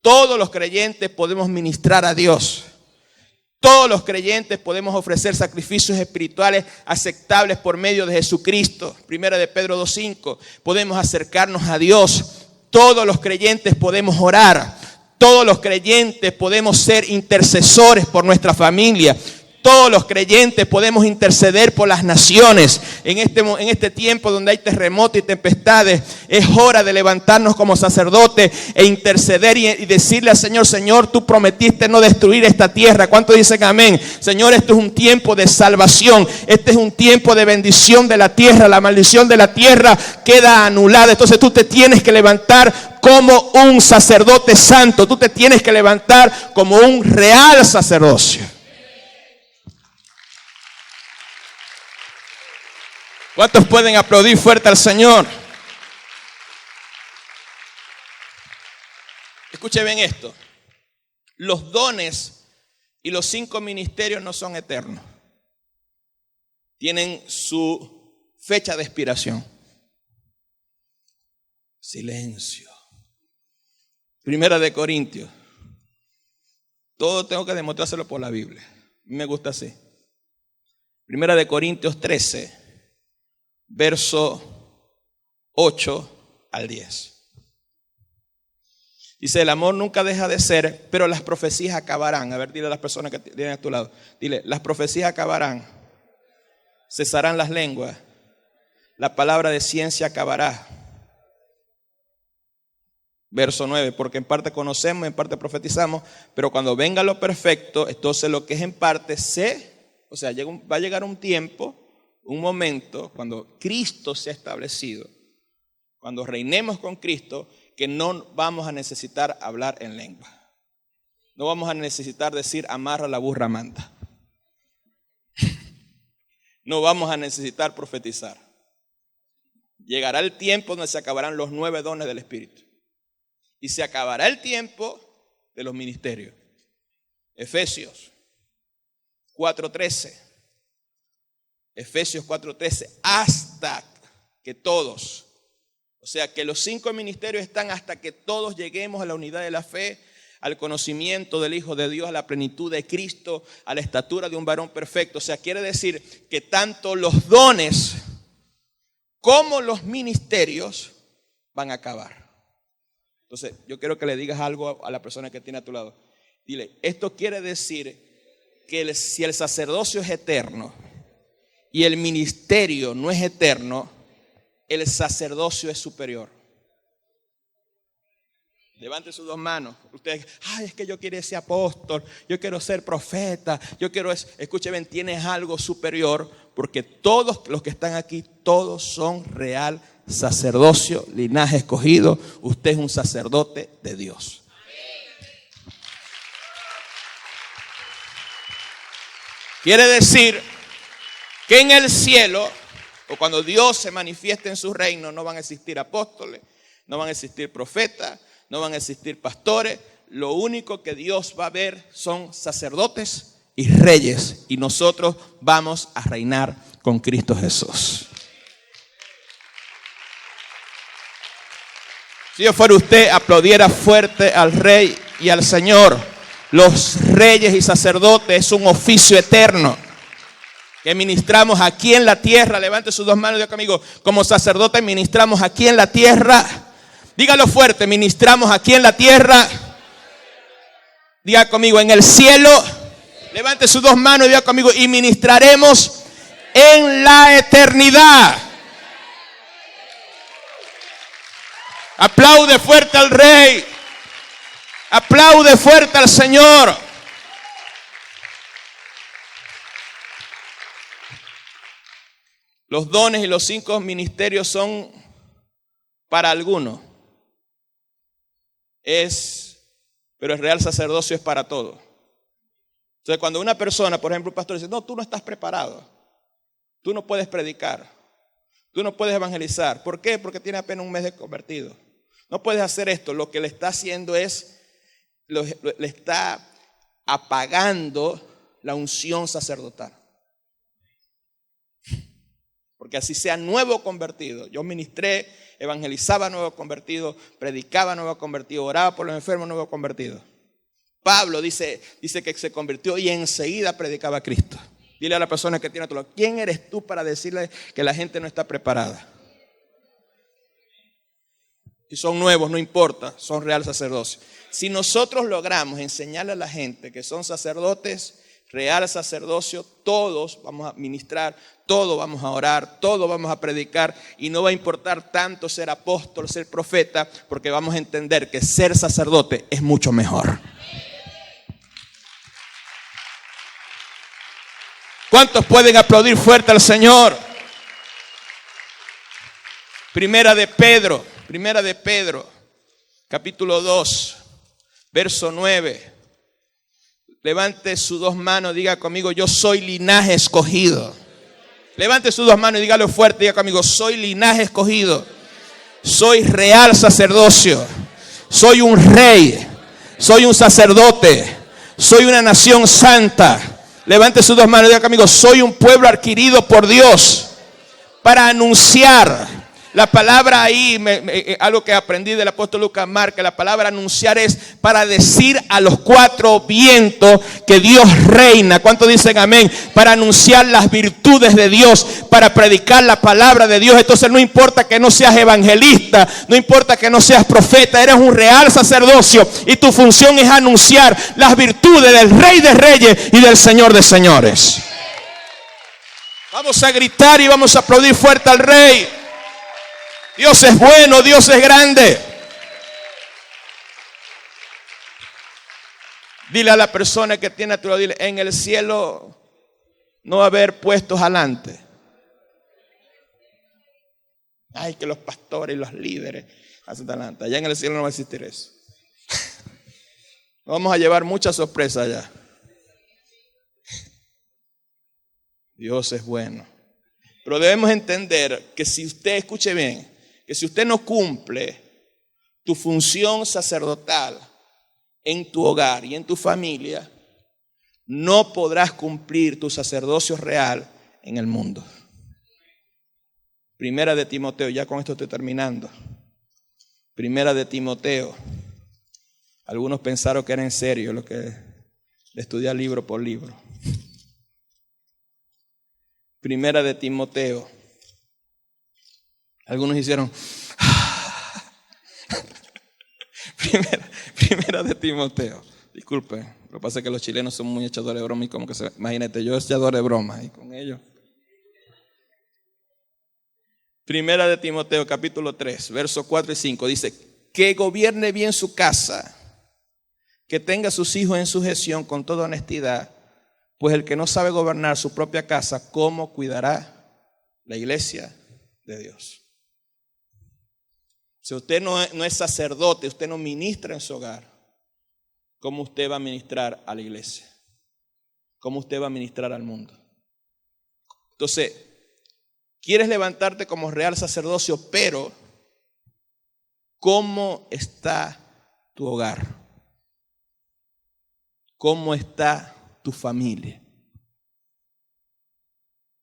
todos los creyentes podemos ministrar a Dios. Todos los creyentes podemos ofrecer sacrificios espirituales aceptables por medio de Jesucristo. Primera de Pedro 2:5. Podemos acercarnos a Dios. Todos los creyentes podemos orar. Todos los creyentes podemos ser intercesores por nuestra familia. Todos los creyentes podemos interceder por las naciones. En este tiempo donde hay terremotos y tempestades, es hora de levantarnos como sacerdotes e interceder y decirle al Señor: Señor, tú prometiste no destruir esta tierra. ¿Cuántos dicen amén? Señor, esto es un tiempo de salvación. Este es un tiempo de bendición de la tierra. La maldición de la tierra queda anulada. Entonces tú te tienes que levantar como un sacerdote santo. Tú te tienes que levantar como un real sacerdocio. ¿Cuántos pueden aplaudir fuerte al Señor? Escuchen bien esto. Los dones y los 5 ministerios no son eternos. Tienen su fecha de expiración. Silencio. Primera de Corintios. Todo tengo que demostrárselo por la Biblia. Me gusta así. Primera de Corintios 13. Verso 8 al 10. Dice: el amor nunca deja de ser, pero las profecías acabarán. A ver, dile a las personas que tienen a tu lado. Dile: las profecías acabarán. Cesarán las lenguas. La palabra de ciencia acabará. Verso 9. Porque en parte conocemos, en parte profetizamos, pero cuando venga lo perfecto, entonces lo que es en parte va a llegar un tiempo, un momento, cuando Cristo sea establecido, cuando reinemos con Cristo, que no vamos a necesitar hablar en lengua. No vamos a necesitar decir: amarra la burra manda. No vamos a necesitar profetizar. Llegará el tiempo donde se acabarán los 9 dones del Espíritu. Y se acabará el tiempo de los ministerios. Efesios 4:13. Efesios 4:13, hasta que todos, o sea que los 5 ministerios están hasta que todos lleguemos a la unidad de la fe, al conocimiento del Hijo de Dios, a la plenitud de Cristo, a la estatura de un varón perfecto. O sea, quiere decir que tanto los dones como los ministerios van a acabar. Entonces, yo quiero que le digas algo a la persona que tiene a tu lado. Dile: esto quiere decir que si el sacerdocio es eterno y el ministerio no es eterno, el sacerdocio es superior. Levante sus 2 manos. Ustedes: es que yo quiero ser apóstol, yo quiero ser profeta, escuchen, tienes algo superior, porque todos los que están aquí, todos son real sacerdocio, linaje escogido. Usted es un sacerdote de Dios. Quiere decir que en el cielo, o cuando Dios se manifieste en su reino, no van a existir apóstoles, no van a existir profetas, no van a existir pastores. Lo único que Dios va a ver son sacerdotes y reyes, y nosotros vamos a reinar con Cristo Jesús. Si yo fuera usted, aplaudiera fuerte al Rey y al Señor. Los reyes y sacerdotes es un oficio eterno. Que ministramos aquí en la tierra. Levante sus dos manos y diga conmigo, como sacerdote ministramos aquí en la tierra. Dígalo fuerte, ministramos aquí en la tierra. Diga conmigo, en el cielo. Levante sus dos manos y diga conmigo, y ministraremos en la eternidad. Aplaude fuerte al Rey. Aplaude fuerte al Señor. Los dones y los 5 ministerios son para algunos. Pero el real sacerdocio es para todos. Entonces, cuando una persona, por ejemplo, un pastor dice, no, tú no estás preparado. Tú no puedes predicar. Tú no puedes evangelizar. ¿Por qué? Porque tiene apenas un mes de convertido. No puedes hacer esto. Lo que le está haciendo es, le está apagando la unción sacerdotal. Porque así sea nuevo convertido. Yo ministré, evangelizaba a nuevo convertido, predicaba a nuevo convertido, oraba por los enfermos nuevo convertido. Pablo dice que se convirtió y enseguida predicaba a Cristo. Dile a la persona que tiene a tu lado, ¿quién eres tú para decirle que la gente no está preparada? Si son nuevos, no importa, son real sacerdocio. Si nosotros logramos enseñarle a la gente que son sacerdotes, real sacerdocio, todos vamos a ministrar, todos vamos a orar, todos vamos a predicar y no va a importar tanto ser apóstol, ser profeta, porque vamos a entender que ser sacerdote es mucho mejor. ¿Cuántos pueden aplaudir fuerte al Señor? Primera de Pedro, capítulo 2, verso 9. Levante sus dos manos, diga conmigo, yo soy linaje escogido. Levante sus dos manos y dígalo fuerte, diga conmigo, soy linaje escogido. Soy real sacerdocio. Soy un rey. Soy un sacerdote. Soy una nación santa. Levante sus dos manos y diga conmigo, soy un pueblo adquirido por Dios para anunciar. La palabra ahí, algo que aprendí del apóstol Lucas marca, la palabra anunciar es para decir a los 4 vientos que Dios reina. ¿Cuántos dicen amén? Para anunciar las virtudes de Dios, para predicar la palabra de Dios. Entonces no importa que no seas evangelista, no importa que no seas profeta, eres un real sacerdocio y tu función es anunciar las virtudes del Rey de Reyes y del Señor de Señores. Vamos a gritar y vamos a aplaudir fuerte al Rey. Dios es bueno, Dios es grande. Dile a la persona que tiene a tu lado, dile, en el cielo no va a haber puestos adelante. Ay, que los pastores y los líderes hacen adelante. Allá en el cielo no va a existir eso. Vamos a llevar mucha sorpresa allá. Dios es bueno. Pero debemos entender que si usted, escuche bien, que si usted no cumple tu función sacerdotal en tu hogar y en tu familia, no podrás cumplir tu sacerdocio real en el mundo. Primera de Timoteo, ya con esto estoy terminando. Primera de Timoteo. Algunos pensaron que era en serio lo que de estudiar libro por libro. Primera de Timoteo. Algunos hicieron primera de Timoteo. Disculpe, lo que pasa es que los chilenos son muy echadores de broma y como que imagínate, yo echador de broma y con ellos. Primera de Timoteo, capítulo 3, versos 4 y 5, dice, que gobierne bien su casa, que tenga a sus hijos en sujeción con toda honestidad, pues el que no sabe gobernar su propia casa, ¿cómo cuidará la iglesia de Dios? Si usted no es sacerdote, usted no ministra en su hogar, ¿cómo usted va a ministrar a la iglesia? ¿Cómo usted va a ministrar al mundo? Entonces, quieres levantarte como real sacerdocio, pero ¿cómo está tu hogar? ¿Cómo está tu familia?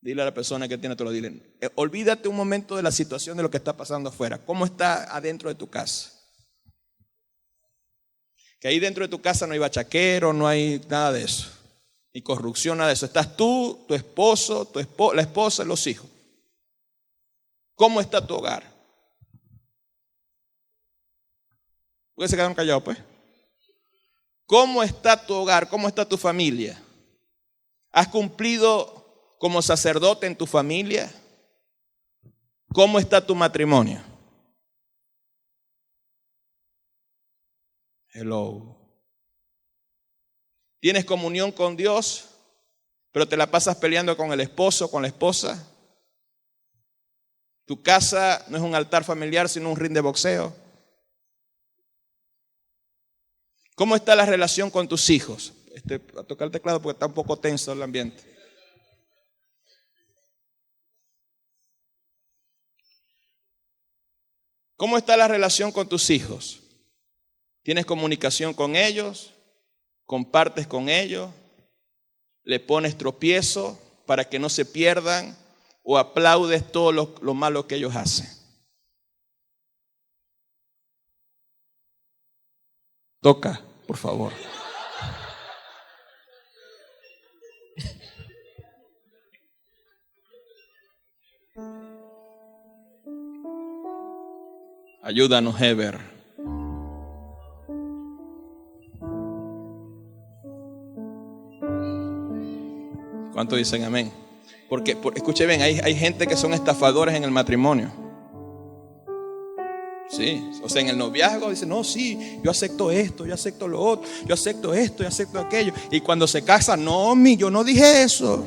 Dile a la persona que tiene, te lo dile. Olvídate un momento de la situación de lo que está pasando afuera. ¿Cómo está adentro de tu casa? Que ahí dentro de tu casa no hay bachaquero, no hay nada de eso. Ni corrupción, nada de eso. Estás tú, tu esposo, la esposa y los hijos. ¿Cómo está tu hogar? ¿Por qué se quedaron callados, pues? ¿Cómo está tu hogar? ¿Cómo está tu familia? ¿Has cumplido como sacerdote en tu familia? ¿Cómo está tu matrimonio? Hello. ¿Tienes comunión con Dios, pero te la pasas peleando con el esposo, con la esposa? ¿Tu casa no es un altar familiar, sino un ring de boxeo? ¿Cómo está la relación con tus hijos? A tocar el teclado porque está un poco tenso el ambiente. ¿Cómo está la relación con tus hijos? ¿Tienes comunicación con ellos? ¿Compartes con ellos? ¿Le pones tropiezo para que no se pierdan? ¿O aplaudes todo lo malo que ellos hacen? Toca, por favor. Ayúdanos, Heber. ¿Cuánto dicen amén? Porque escuche bien, hay gente que son estafadores en el matrimonio. Sí, o sea, en el noviazgo dicen, no, sí, yo acepto esto, yo acepto lo otro, yo acepto esto, yo acepto aquello. Y cuando se casan, no, yo no dije eso.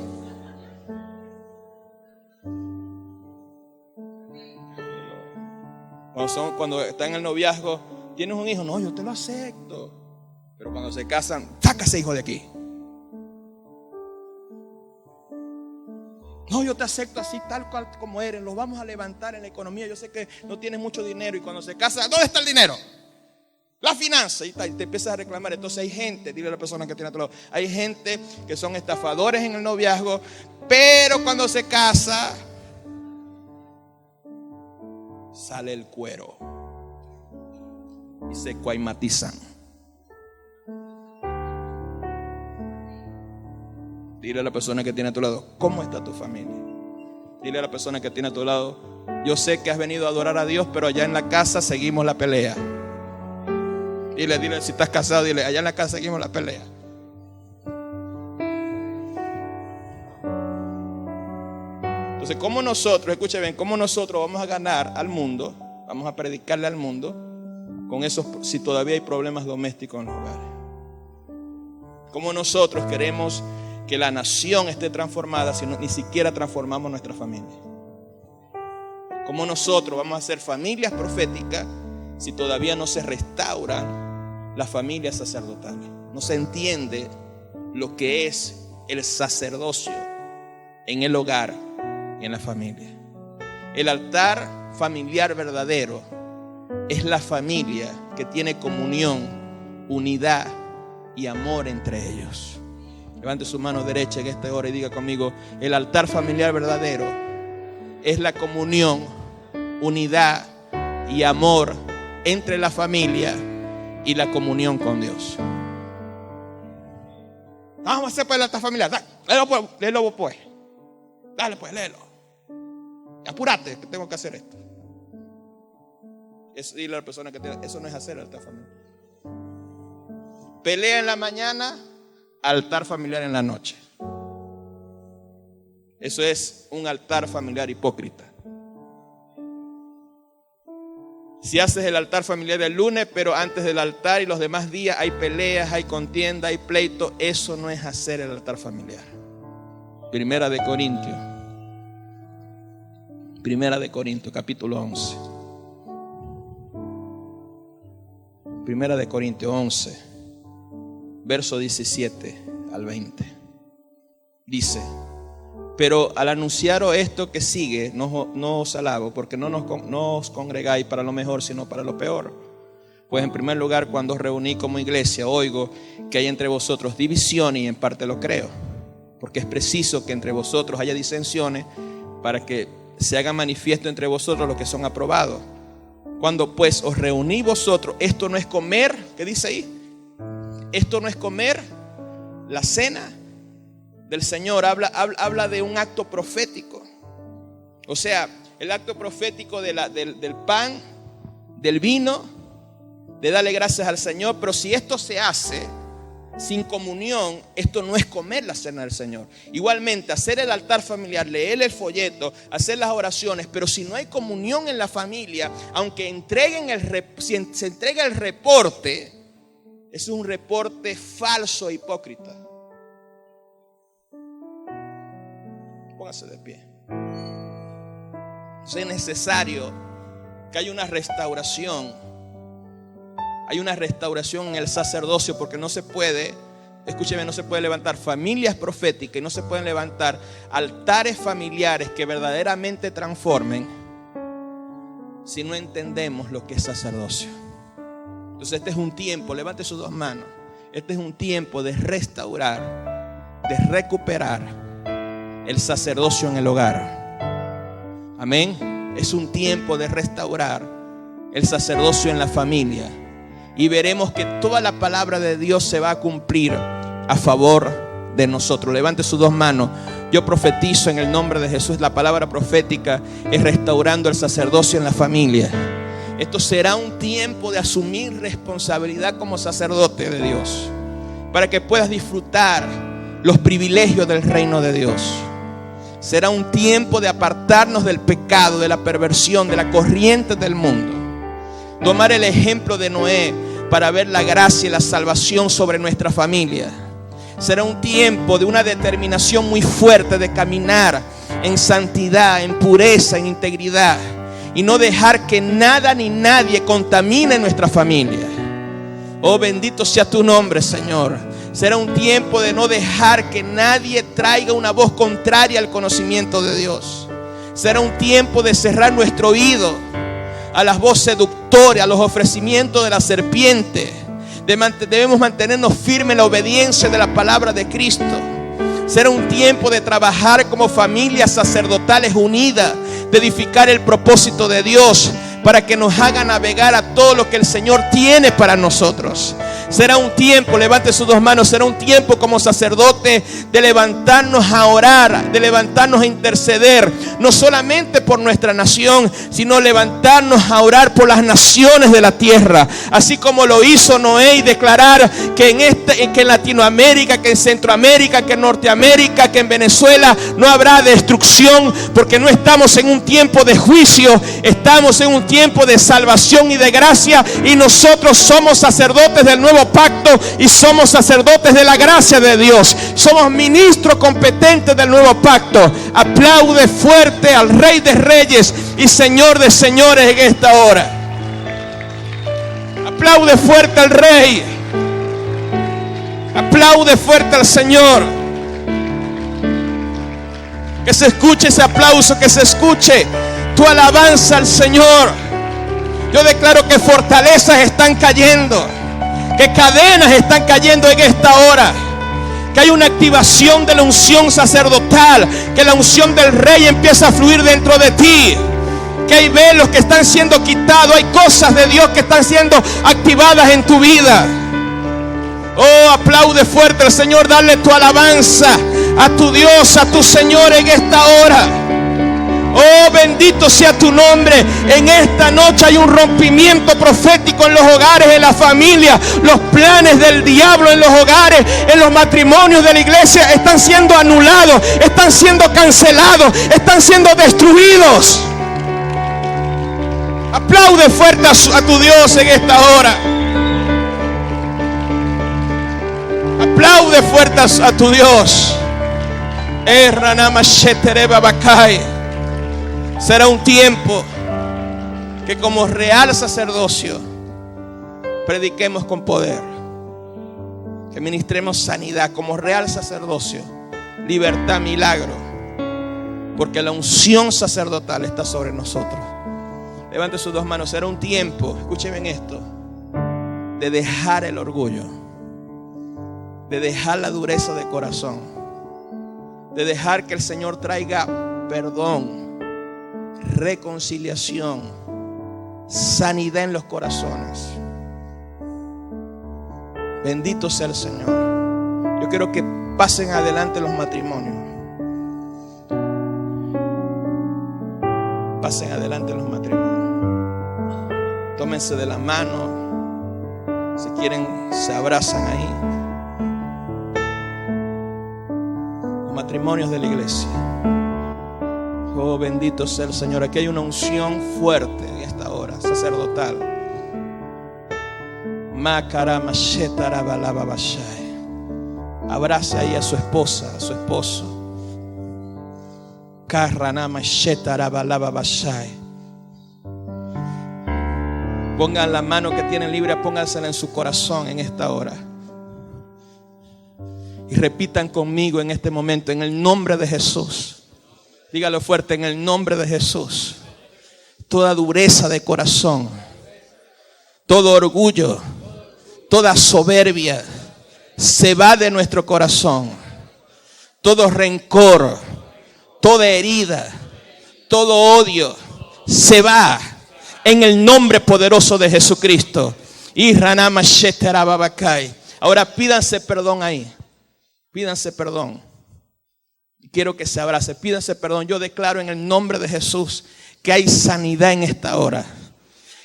Cuando están en el noviazgo, tienes un hijo, no, yo te lo acepto. Pero cuando se casan, saca ese hijo de aquí. No, yo te acepto así, tal cual como eres. Lo vamos a levantar en la economía. Yo sé que no tienes mucho dinero. Y cuando se casa, ¿dónde está el dinero? La finanza. Y te empiezas a reclamar. Entonces hay gente, dile a la persona que tiene a tu lado, hay gente que son estafadores en el noviazgo, pero cuando se casa, sale el cuero y se cuaimatizan. Dile a la persona que tiene a tu lado, ¿cómo está tu familia? Dile a la persona que tiene a tu lado, yo sé que has venido a adorar a Dios, pero allá en la casa seguimos la pelea. Dile, si estás casado, dile, allá en la casa seguimos la pelea. Entonces, ¿cómo nosotros, escuche bien, cómo nosotros vamos a ganar al mundo, vamos a predicarle al mundo con esos, si todavía hay problemas domésticos en los hogares? ¿Cómo nosotros queremos que la nación esté transformada si ni siquiera transformamos nuestra familia? ¿Cómo nosotros vamos a hacer familias proféticas si todavía no se restauran las familias sacerdotales? No se entiende lo que es el sacerdocio en el hogar, en la familia. El altar familiar verdadero es la familia que tiene comunión, unidad y amor entre ellos. Levante su mano derecha en esta hora y diga conmigo: el altar familiar verdadero es la comunión, unidad y amor entre la familia y la comunión con Dios. Vamos a hacer para el altar familiar. Léelo pues. Dale pues, léelo. Apúrate, que tengo que hacer esto. Dile a la persona que eso no es hacer el altar familiar. Pelea en la mañana, altar familiar en la noche. Eso es un altar familiar hipócrita. Si haces el altar familiar el lunes, pero antes del altar y los demás días hay peleas, hay contienda, hay pleito, eso no es hacer el altar familiar. Primera de Corintios, capítulo 11. Primera de Corintios 11, verso 17 al 20. Dice: pero al anunciaros esto que sigue, no os alabo, porque no os congregáis para lo mejor, sino para lo peor. Pues en primer lugar, cuando os reuní como iglesia, oigo que hay entre vosotros divisiones, y en parte lo creo, porque es preciso que entre vosotros haya disensiones, para que se haga manifiesto entre vosotros los que son aprobados. Cuando pues os reuní vosotros, esto no es comer, ¿qué dice ahí? Esto no es comer la cena del Señor habla de un acto profético. O sea, el acto profético del pan, del vino, de darle gracias al Señor. Pero si esto se hace sin comunión, esto no es comer la cena del Señor. Igualmente, hacer el altar familiar, leer el folleto, hacer las oraciones, pero si no hay comunión en la familia, aunque si se entrega el reporte, es un reporte falso e hipócrita. Póngase de pie. Es necesario que haya una restauración. Hay una restauración en el sacerdocio, porque no se puede, escúcheme, no se puede levantar familias proféticas y no se pueden levantar altares familiares que verdaderamente transformen si no entendemos lo que es sacerdocio. Entonces este es un tiempo, levante sus dos manos, este es un tiempo de restaurar, de recuperar el sacerdocio en el hogar. Amén. Es un tiempo de restaurar el sacerdocio en la familia. Y veremos que toda la palabra de Dios se va a cumplir a favor de nosotros. Levante sus dos manos. Yo profetizo en el nombre de Jesús. La palabra profética es restaurando el sacerdocio en la familia. Esto será un tiempo de asumir responsabilidad como sacerdote de Dios, para que puedas disfrutar los privilegios del reino de Dios. Será un tiempo de apartarnos del pecado, de la perversión, de la corriente del mundo. Tomar el ejemplo de Noé para ver la gracia y la salvación sobre nuestra familia. Será un tiempo de una determinación muy fuerte de caminar en santidad, en pureza, en integridad, y no dejar que nada ni nadie contamine nuestra familia. Oh, bendito sea tu nombre, Señor. Será un tiempo de no dejar que nadie traiga una voz contraria al conocimiento de Dios. Será un tiempo de cerrar nuestro oído a las voces seductoras, a los ofrecimientos de la serpiente. Debemos mantenernos firmes en la obediencia de la palabra de Cristo. Será un tiempo de trabajar como familias sacerdotales unidas, de edificar el propósito de Dios, para que nos haga navegar a todo lo que el Señor tiene para nosotros. Será un tiempo, levante sus dos manos, será un tiempo como sacerdote de levantarnos a orar, de levantarnos a interceder, no solamente por nuestra nación, sino levantarnos a orar por las naciones de la tierra, así como lo hizo Noé, y declarar que en Latinoamérica, que en Centroamérica, que en Norteamérica, que en Venezuela no habrá destrucción, porque no estamos en un tiempo de juicio, estamos en un tiempo de salvación y de gracia, y nosotros somos sacerdotes del nuevo pacto y somos sacerdotes de la gracia de Dios. Somos ministros competentes del nuevo pacto. Aplaude fuerte al Rey de Reyes y Señor de Señores en esta hora. Aplaude fuerte al Rey. Aplaude fuerte al Señor. Que se escuche ese aplauso, que se escuche tu alabanza al Señor. Yo declaro que fortalezas están cayendo, que cadenas están cayendo en esta hora, que hay una activación de la unción sacerdotal, que la unción del Rey empieza a fluir dentro de ti, que hay velos que están siendo quitados, hay cosas de Dios que están siendo activadas en tu vida. Oh, aplaude fuerte al Señor, dale tu alabanza a tu Dios, a tu Señor en esta hora. Oh, bendito sea tu nombre. En esta noche hay un rompimiento profético en los hogares, en la familia. Los planes del diablo en los hogares, en los matrimonios de la iglesia están siendo anulados, están siendo cancelados, están siendo destruidos. Aplaude fuerte a tu Dios en esta hora. Aplaude fuerte a tu Dios. Será un tiempo que como real sacerdocio prediquemos con poder, que ministremos sanidad como real sacerdocio, libertad, milagro, porque la unción sacerdotal está sobre nosotros. Levante sus dos manos. Será un tiempo, escúcheme en esto, de dejar el orgullo, de dejar la dureza de corazón, de dejar que el Señor traiga perdón, reconciliación, sanidad en los corazones. Bendito sea el Señor. Yo quiero que pasen adelante los matrimonios. Pasen adelante los matrimonios. Tómense de la mano. Si quieren, se abrazan ahí. Los matrimonios de la iglesia. Oh, bendito sea el Señor. Aquí hay una unción fuerte en esta hora, sacerdotal. Abraza ahí a su esposa, a su esposo. Pongan la mano que tienen libre, póngansela en su corazón en esta hora. Y repitan conmigo en este momento, en el nombre de Jesús. Dígalo fuerte, en el nombre de Jesús. Toda dureza de corazón, todo orgullo, toda soberbia se va de nuestro corazón. Todo rencor, toda herida, todo odio se va en el nombre poderoso de Jesucristo. Ahora pídanse perdón ahí. Pídanse perdón. Quiero que se abrace. Pídanse perdón. Yo declaro en el nombre de Jesús que hay sanidad en esta hora.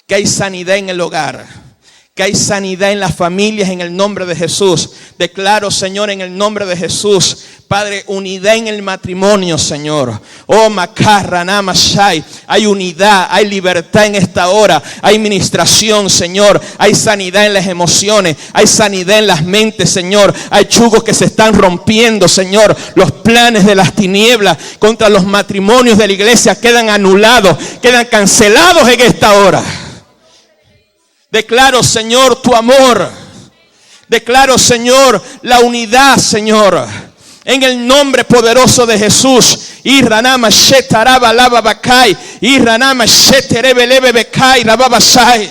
Que hay sanidad en el hogar. Que hay sanidad en las familias en el nombre de Jesús. Declaro, Señor, en el nombre de Jesús, Padre, unidad en el matrimonio, Señor. Oh, Macarra, Namashai. Hay unidad, hay libertad en esta hora. Hay ministración, Señor. Hay sanidad en las emociones. Hay sanidad en las mentes, Señor. Hay yugos que se están rompiendo, Señor. Los planes de las tinieblas contra los matrimonios de la iglesia quedan anulados, quedan cancelados en esta hora. Declaro, Señor, tu amor. Declaro, Señor, la unidad, Señor. En el nombre poderoso de Jesús. Irranama shetaraba lava bakai. Irranama sheterebe bekai rababasai.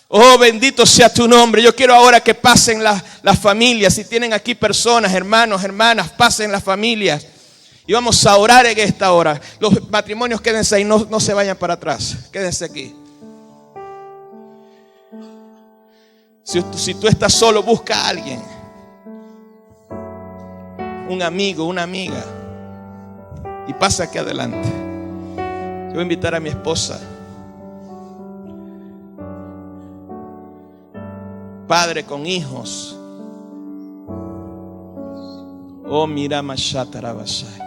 Oh, bendito sea tu nombre. Yo quiero ahora que pasen las familias. Si tienen aquí personas, hermanos, hermanas, pasen las familias. Y vamos a orar en esta hora. Los matrimonios, quédense ahí, no se vayan para atrás. Quédense aquí. Si tú estás solo, busca a alguien. Un amigo, una amiga. Y pasa aquí adelante. Yo voy a invitar a mi esposa. Padre con hijos. Oh, mira, Mashatarabashai.